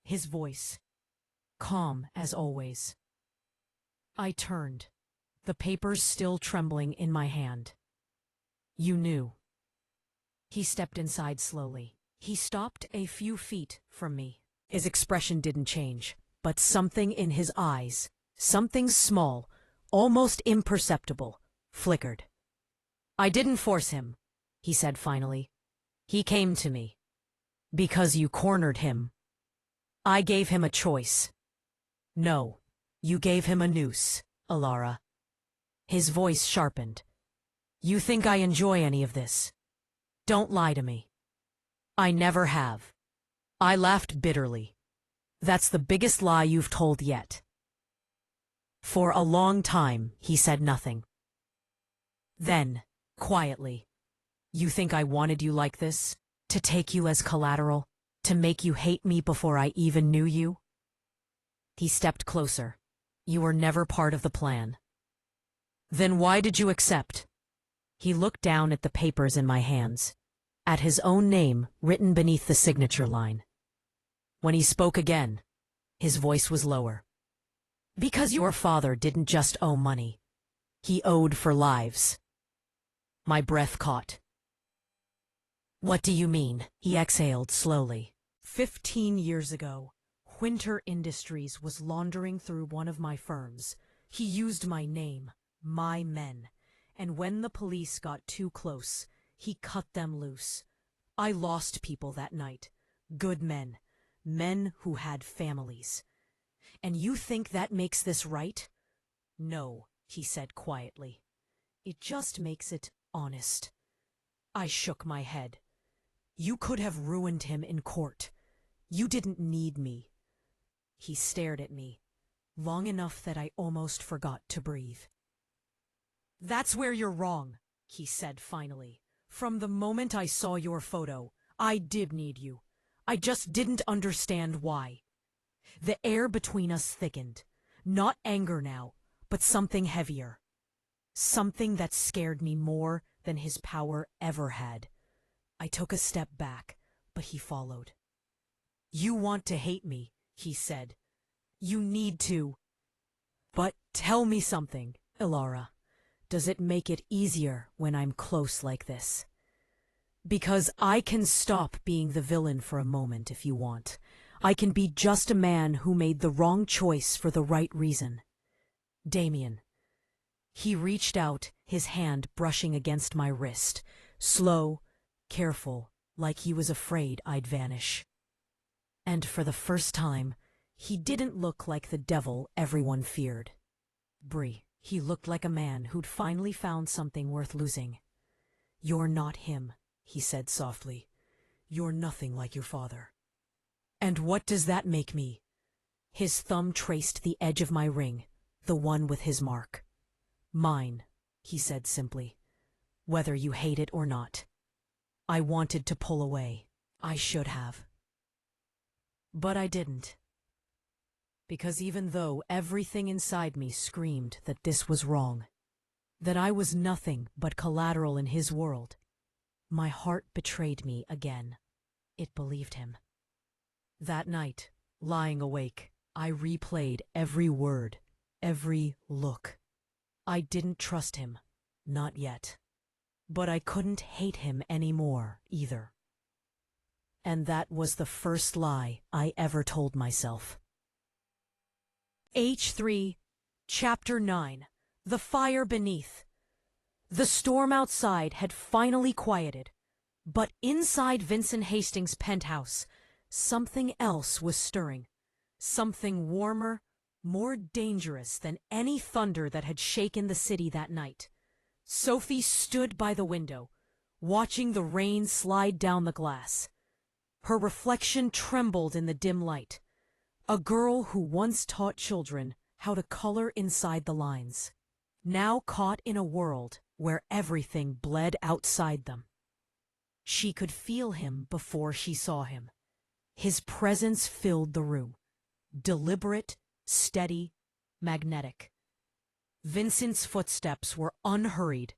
His voice, calm as always. I turned, the papers still trembling in my hand. You knew. He stepped inside slowly. He stopped a few feet from me. His expression didn't change, but something in his eyes, something small, almost imperceptible, flickered. I didn't force him, he said finally. He came to me. Because you cornered him. I gave him a choice. No, you gave him a noose, Ilara. His voice sharpened. You think I enjoy any of this? Don't lie to me. I never have. I laughed bitterly. That's the biggest lie you've told yet. For a long time, he said nothing. Then, quietly, you think I wanted you like this? To take you as collateral? To make you hate me before I even knew you? He stepped closer. You were never part of the plan. Then why did you accept? He looked down at the papers in my hands, at his own name written beneath the signature line. When he spoke again, his voice was lower. Because your father didn't just owe money. He owed for lives. My breath caught. What do you mean? He exhaled slowly. 15 years ago, Winter Industries was laundering through one of my firms. He used my name, my men, and when the police got too close, he cut them loose. I lost people that night. Good men. Men who had families. And you think that makes this right? No, he said quietly. It just makes it honest. I shook my head. You could have ruined him in court. You didn't need me. He stared at me, long enough that I almost forgot to breathe. That's where you're wrong, he said finally. From the moment I saw your photo, I did need you. I just didn't understand why. The air between us thickened. Not anger now, but something heavier. Something that scared me more than his power ever had. I took a step back, but he followed. You want to hate me, he said. You need to. But tell me something, Ilara. Does it make it easier when I'm close like this? Because I can stop being the villain for a moment if you want. I can be just a man who made the wrong choice for the right reason. Damien. He reached out, his hand brushing against my wrist, slow, careful, like he was afraid I'd vanish. And for the first time, he didn't look like the devil everyone feared. Bree, he looked like a man who'd finally found something worth losing. You're not him, he said softly. You're nothing like your father. And what does that make me? His thumb traced the edge of my ring, the one with his mark. Mine, he said simply, whether you hate it or not. I wanted to pull away. I should have. But I didn't. Because even though everything inside me screamed that this was wrong, that I was nothing but collateral in his world, my heart betrayed me again. It believed him. That night, lying awake, I replayed every word, every look. I didn't trust him, not yet. But I couldn't hate him anymore, either. And that was the first lie I ever told myself. H3, Chapter 9, The Fire Beneath. The storm outside had finally quieted, but inside Vincent Hastings' penthouse, something else was stirring. Something warmer, more dangerous than any thunder that had shaken the city that night. Sophie stood by the window, watching the rain slide down the glass. Her reflection trembled in the dim light. A girl who once taught children how to color inside the lines, now caught in a world where everything bled outside them. She could feel him before she saw him. His presence filled the room, deliberate, steady, magnetic. Vincent's footsteps were unhurried,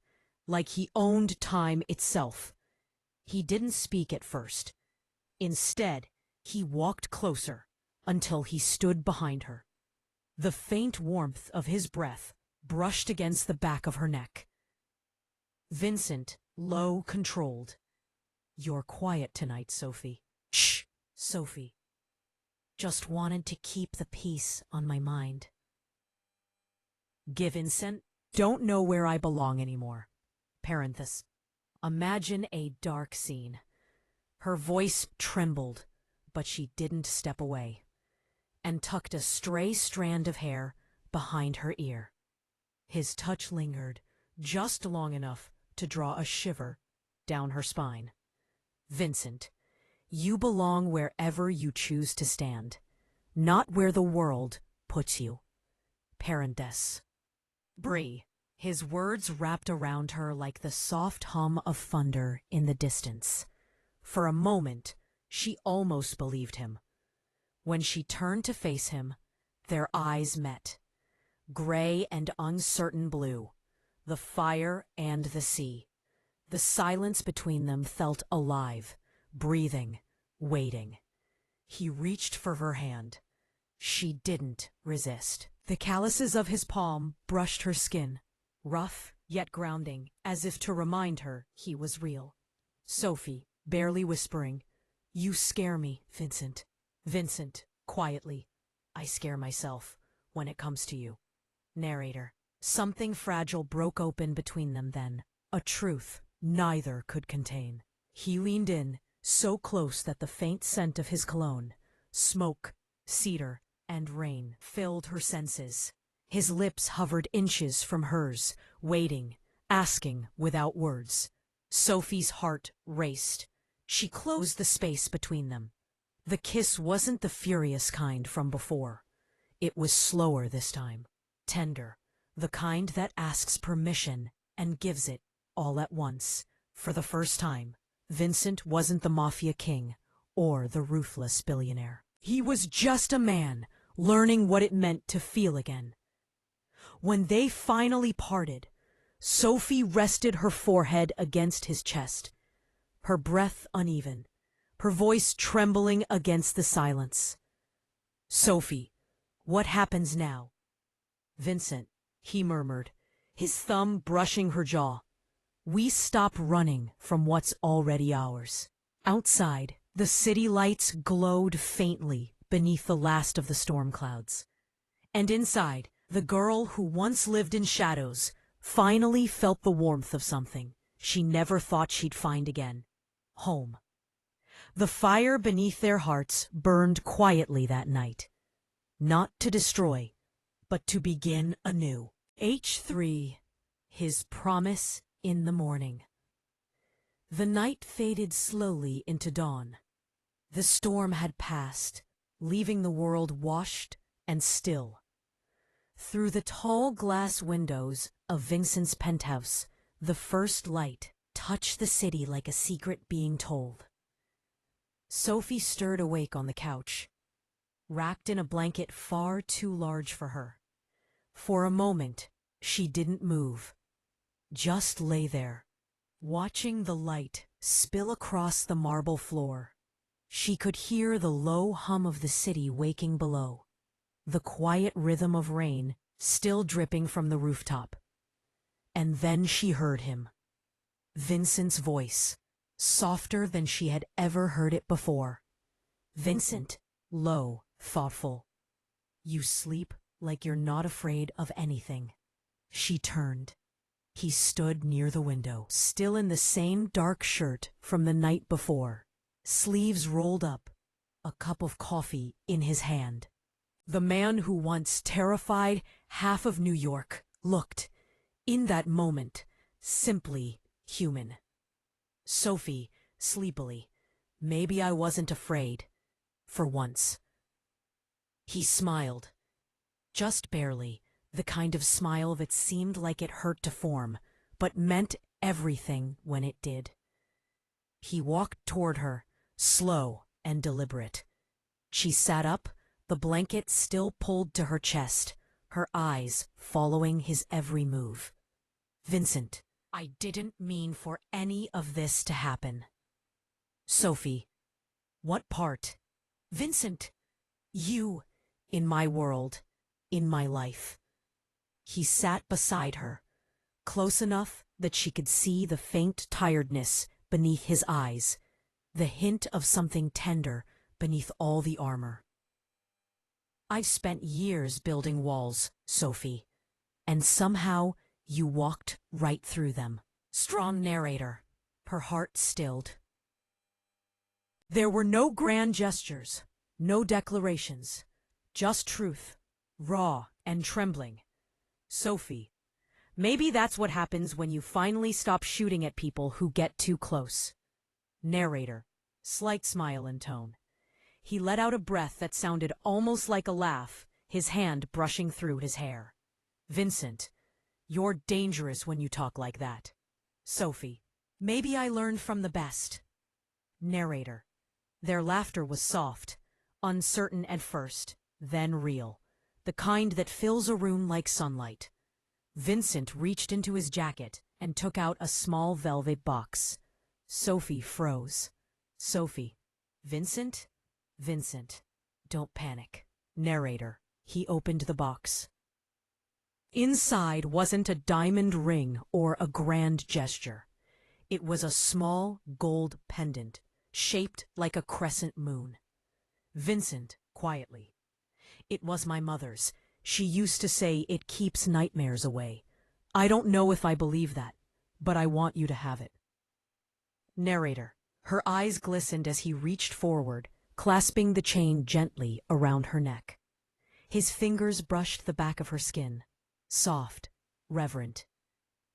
like he owned time itself. He didn't speak at first. Instead, he walked closer until he stood behind her. The faint warmth of his breath brushed against the back of her neck. Vincent, low, controlled. You're quiet tonight, Sophie. Shh, Sophie. Just wanted to keep the peace on my mind. Vincent, don't know where I belong anymore. Parenthesis. Imagine a dark scene. Her voice trembled, but she didn't step away, and tucked a stray strand of hair behind her ear. His touch lingered just long enough to draw a shiver down her spine. Vincent, you belong wherever you choose to stand, not where the world puts you. Parenthesis. Bree. His words wrapped around her like the soft hum of thunder in the distance. For a moment, she almost believed him. When she turned to face him, their eyes met. Gray and uncertain blue, the fire and the sea. The silence between them felt alive, breathing, waiting. He reached for her hand. She didn't resist. The calluses of his palm brushed her skin, rough yet grounding, as if to remind her he was real. Sophie, barely whispering, "You scare me, Vincent." Vincent, quietly, "I scare myself when it comes to you." Narrator. Something fragile broke open between them then, a truth neither could contain. He leaned in, so close that the faint scent of his cologne, smoke, cedar, and rain filled her senses. His lips hovered inches from hers, waiting, asking without words. Sophie's heart raced. She closed the space between them. The kiss wasn't the furious kind from before. It was slower this time, tender, the kind that asks permission and gives it all at once. For the first time, Vincent wasn't the Mafia king or the ruthless billionaire. He was just a man learning what it meant to feel again. When they finally parted, Sophie rested her forehead against his chest, her breath uneven, her voice trembling against the silence. "Sophie, what happens now?" "Vincent," he murmured, his thumb brushing her jaw. "We stop running from what's already ours." Outside, the city lights glowed faintly beneath the last of the storm clouds. And inside, the girl who once lived in shadows finally felt the warmth of something she never thought she'd find again. Home. The fire beneath their hearts burned quietly that night. Not to destroy, but to begin anew. H3. His promise in the morning. The night faded slowly into dawn. The storm had passed, leaving the world washed and still. Through the tall glass windows of Vincent's penthouse, the first light touched the city like a secret being told. Sophie stirred awake on the couch, wrapped in a blanket far too large for her. For a moment, she didn't move, just lay there, watching the light spill across the marble floor. She could hear the low hum of the city waking below, the quiet rhythm of rain still dripping from the rooftop. And then she heard him. Vincent's voice, softer than she had ever heard it before. Vincent, low, thoughtful. "You sleep like you're not afraid of anything." She turned. He stood near the window, still in the same dark shirt from the night before, sleeves rolled up, a cup of coffee in his hand. The man who once terrified half of New York looked, in that moment, simply human. Sophie, sleepily, "Maybe I wasn't afraid. For once." He smiled. Just barely, the kind of smile that seemed like it hurt to form, but meant everything when it did. He walked toward her, slow and deliberate. She sat up, the blanket still pulled to her chest, her eyes following his every move. "Vincent, I didn't mean for any of this to happen." "Sophie, what part?" "Vincent, you, in my world, in my life." He sat beside her, close enough that she could see the faint tiredness beneath his eyes, the hint of something tender beneath all the armor. "I've spent years building walls, Sophie, and somehow you walked right through them." Strong narrator, her heart stilled. There were no grand gestures, no declarations, just truth, raw and trembling. "Sophie, maybe that's what happens when you finally stop shooting at people who get too close." Narrator, slight smile in tone. He let out a breath that sounded almost like a laugh, his hand brushing through his hair. "Vincent, you're dangerous when you talk like that." Sophie, "Maybe I learned from the best." Narrator. Their laughter was soft, uncertain at first, then real. the kind that fills a room like sunlight. Vincent reached into his jacket and took out a small velvet box. Sophie froze. Sophie. Vincent? Vincent. Don't panic. Narrator. He opened the box. Inside wasn't a diamond ring or a grand gesture. It was a small gold pendant, shaped like a crescent moon. Vincent, quietly. It was my mother's. She used to say it keeps nightmares away. I don't know if I believe that, but I want you to have it. Narrator. Her eyes glistened as he reached forward, clasping the chain gently around her neck. His fingers brushed the back of her skin. Soft, reverent.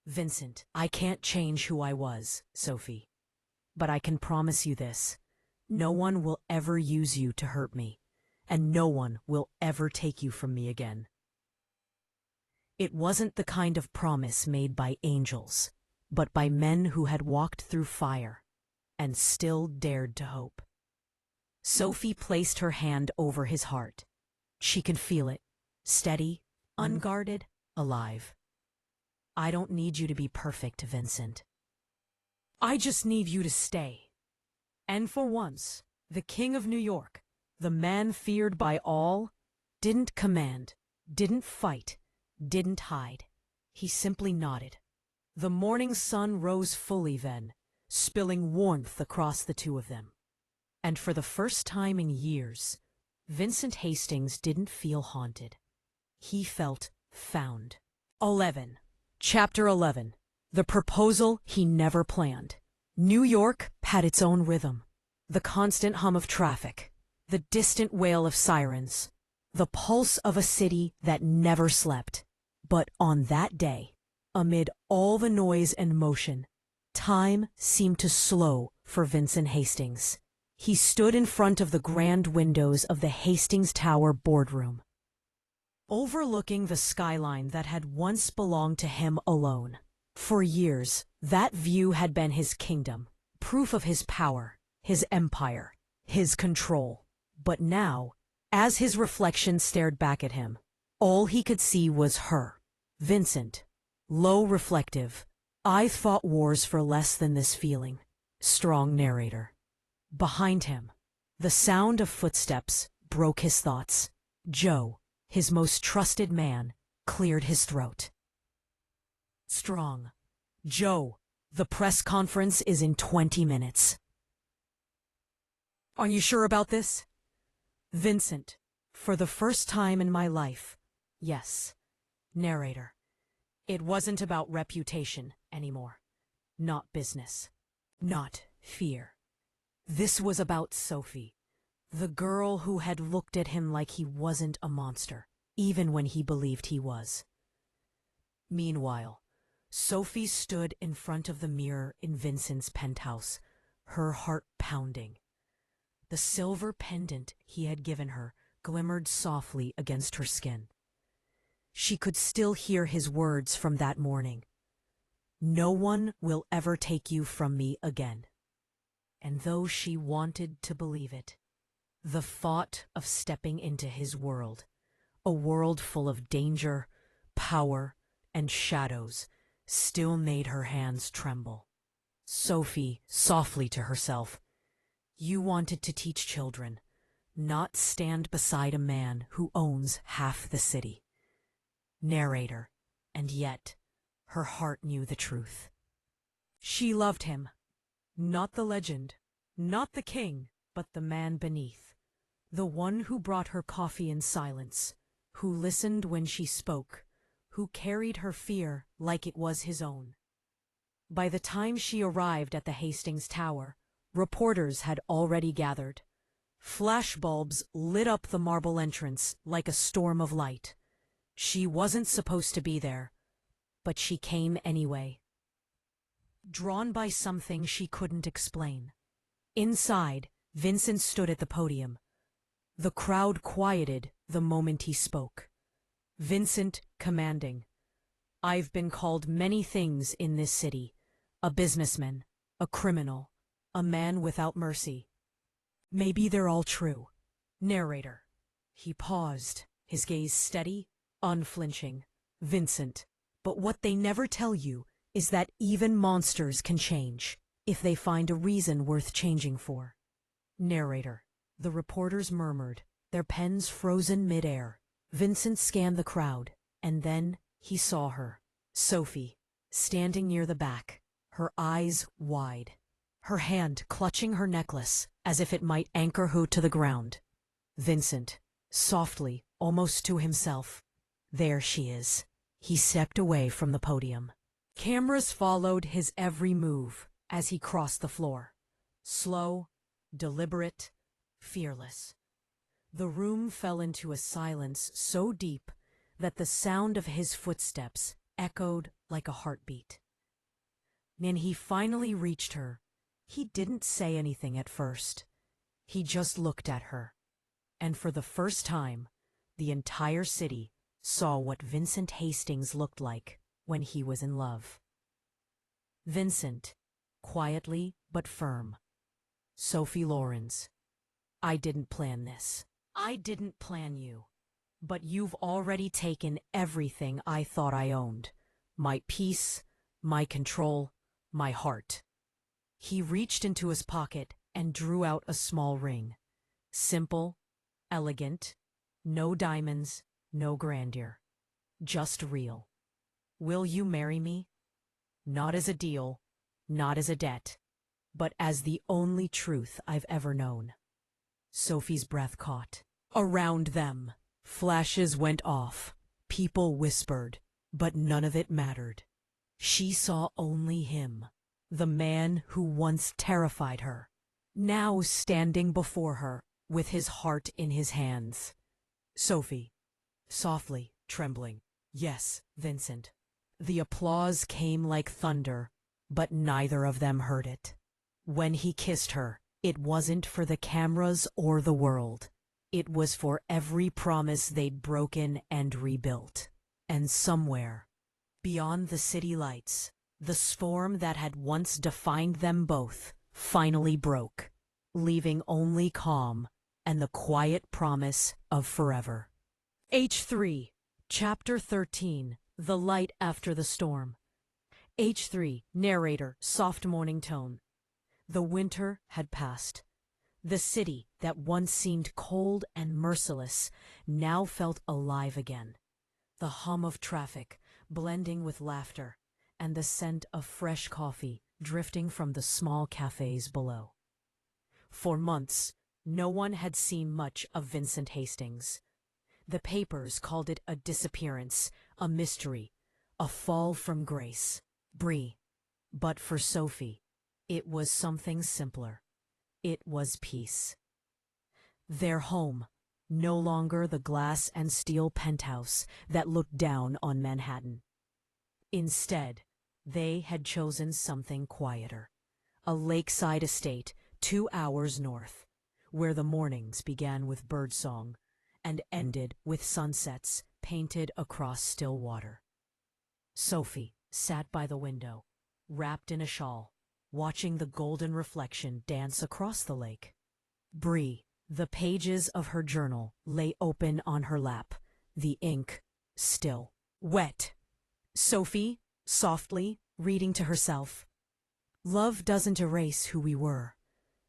Vincent, I can't change who I was, Sophie. But I can promise you this. No one will ever use you to hurt me, and no one will ever take you from me again. It wasn't the kind of promise made by angels, but by men who had walked through fire and still dared to hope. Sophie placed her hand over his heart. She could feel it, steady, unguarded, alive. I don't need you to be perfect, Vincent. I just need you to stay. And for once, the King of New York, the man feared by all, didn't command, didn't fight, didn't hide. He simply nodded. The morning sun rose fully then, spilling warmth across the two of them. And for the first time in years, Vincent Hastings didn't feel haunted. He felt found. 11. Chapter 11. The proposal he never planned. New York had its own rhythm. The constant hum of traffic, the distant wail of sirens, the pulse of a city that never slept. But on that day, amid all the noise and motion, time seemed to slow for Vincent Hastings. He stood in front of the grand windows of the Hastings Tower boardroom, overlooking the skyline that had once belonged to him alone. For years, that view had been his kingdom, proof of his power, his empire, his control. But now, as his reflection stared back at him, all he could see was her, Vincent. Low, reflective. I fought wars for less than this feeling. Strong narrator. Behind him, the sound of footsteps broke his thoughts. Joe, his most trusted man, cleared his throat. Strong. Joe, the press conference is in 20 minutes. Are you sure about this? Vincent, for the first time in my life, yes. Narrator. It wasn't about reputation anymore. Not business. Not fear. This was about Sophie, the girl who had looked at him like he wasn't a monster, even when he believed he was. Meanwhile, Sophie stood in front of the mirror in Vincent's penthouse, her heart pounding. The silver pendant he had given her glimmered softly against her skin. She could still hear his words from that morning. No one will ever take you from me again. And though she wanted to believe it, the thought of stepping into his world, a world full of danger, power, and shadows, still made her hands tremble. Sophie, softly to herself, you wanted to teach children, not stand beside a man who owns half the city. Narrator, and yet, her heart knew the truth. She loved him. Not the legend, not the king, but the man beneath. The one who brought her coffee in silence, who listened when she spoke, who carried her fear like it was his own. By the time she arrived at the Hastings Tower, reporters had already gathered. Flashbulbs lit up the marble entrance like a storm of light. She wasn't supposed to be there, but she came anyway. Drawn by something she couldn't explain. Inside, Vincent stood at the podium. The crowd quieted the moment he spoke. Vincent commanding. I've been called many things in this city. A businessman, a criminal, a man without mercy. Maybe they're all true. Narrator. He paused, his gaze steady, unflinching. Vincent. But what they never tell you is that even monsters can change if they find a reason worth changing for. Narrator. The reporters murmured, their pens frozen mid-air. Vincent scanned the crowd, and then he saw her, Sophie, standing near the back, her eyes wide, her hand clutching her necklace as if it might anchor her to the ground. Vincent, softly, almost to himself. There she is. He stepped away from the podium. Cameras followed his every move as he crossed the floor. Slow, deliberate, fearless. The room fell into a silence so deep that the sound of his footsteps echoed like a heartbeat. When he finally reached her, he didn't say anything at first. He just looked at her. And for the first time, the entire city saw what Vincent Hastings looked like when he was in love. Vincent, quietly but firm. Sophie Laurens. I didn't plan this. I didn't plan you. But you've already taken everything I thought I owned. My peace, my control, my heart. He reached into his pocket and drew out a small ring. Simple, elegant, no diamonds, no grandeur. Just real. Will you marry me? Not as a deal, not as a debt, but as the only truth I've ever known. Sophie's breath caught. Around them, flashes went off. People whispered, but none of it mattered. She saw only him, the man who once terrified her, now standing before her with his heart in his hands. Sophie, softly, trembling. Yes, Vincent. The applause came like thunder, but neither of them heard it. When he kissed her, it wasn't for the cameras or the world. It was for every promise they'd broken and rebuilt. And somewhere, beyond the city lights, the storm that had once defined them both finally broke, leaving only calm and the quiet promise of forever. H3, Chapter 13, The Light After the Storm. H3, narrator, soft morning tone. The winter had passed. The city that once seemed cold and merciless now felt alive again. The hum of traffic blending with laughter, and the scent of fresh coffee drifting from the small cafes below. For months, no one had seen much of Vincent Hastings. The papers called it a disappearance, a mystery, a fall from grace. Brie. But for Sophie, it was something simpler. It was peace. Their home, no longer the glass and steel penthouse that looked down on Manhattan. Instead, they had chosen something quieter, a lakeside estate 2 hours north, where the mornings began with birdsong and ended with sunsets painted across still water. Sophie sat by the window, wrapped in a shawl, watching the golden reflection dance across the lake. Brie, the pages of her journal lay open on her lap, the ink still wet. Sophie, softly, reading to herself. Love doesn't erase who we were.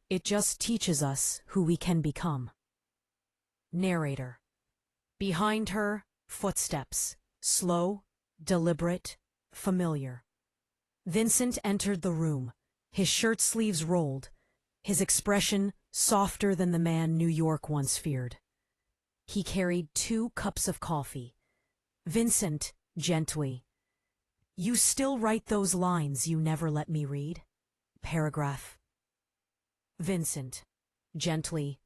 It just teaches us who we can become. Narrator. Behind her, footsteps, slow, deliberate, familiar. Vincent entered the room, his shirt sleeves rolled, his expression softer than the man New York once feared. He carried 2 cups of coffee. Vincent, gently. You still write those lines you never let me read? Paragraph. Vincent, gently.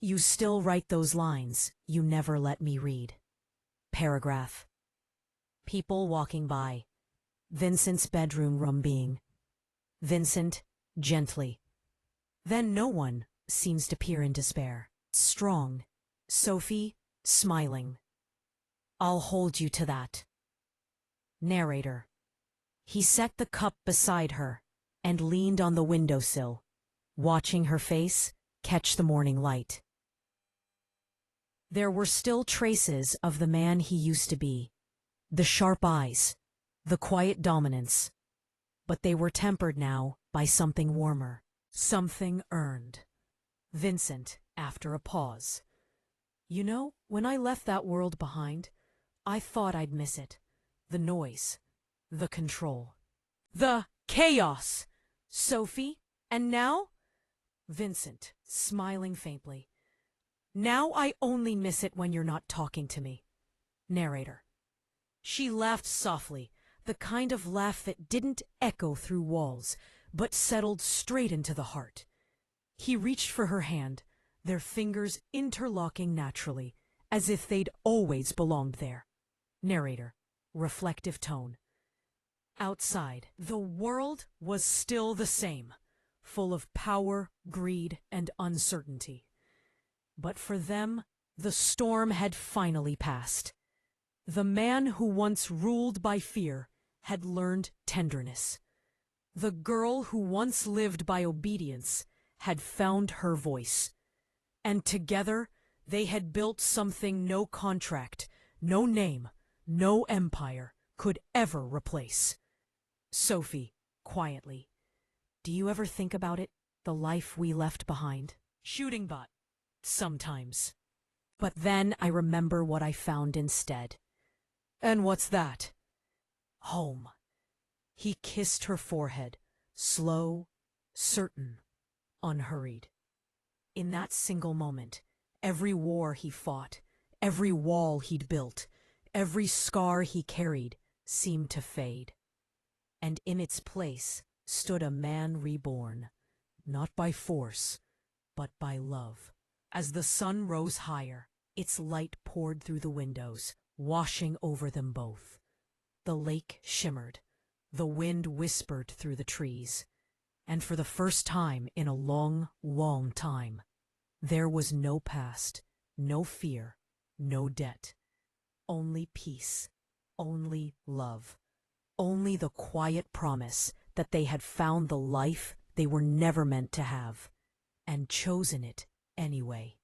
You still write those lines you never let me read? Paragraph. People walking by. Vincent's bedroom being. Vincent, gently. Then no one seems to peer in despair. Strong. Sophie, smiling. I'll hold you to that. Narrator. He set the cup beside her and leaned on the windowsill, watching her face catch the morning light. There were still traces of the man he used to be. The sharp eyes, the quiet dominance. But they were tempered now by something warmer, something earned. Vincent, after a pause. You know, when I left that world behind, I thought I'd miss it. The noise, the control, the chaos. Sophie, and now? Vincent, smiling faintly. Now I only miss it when you're not talking to me. Narrator. She laughed softly, the kind of laugh that didn't echo through walls, but settled straight into the heart. He reached for her hand, their fingers interlocking naturally, as if they'd always belonged there. Narrator. Reflective tone. Outside, the world was still the same, full of power, greed, and uncertainty. But for them, the storm had finally passed. The man who once ruled by fear had learned tenderness. The girl who once lived by obedience had found her voice. And together, they had built something no contract, no name, no empire could ever replace. Sophie, quietly. Do you ever think about it, the life we left behind? Shooting bot. Sometimes. But then I remember what I found instead. And what's that? Home. He kissed her forehead, slow, certain, unhurried. In that single moment, every war he fought, every wall he'd built, every scar he carried seemed to fade. And in its place stood a man reborn, not by force, but by love. As the sun rose higher, its light poured through the windows, washing over them both. The lake shimmered, the wind whispered through the trees, and for the first time in a long, long time, there was no past, no fear, no debt. Only peace, only love, only the quiet promise that they had found the life they were never meant to have, and chosen it anyway.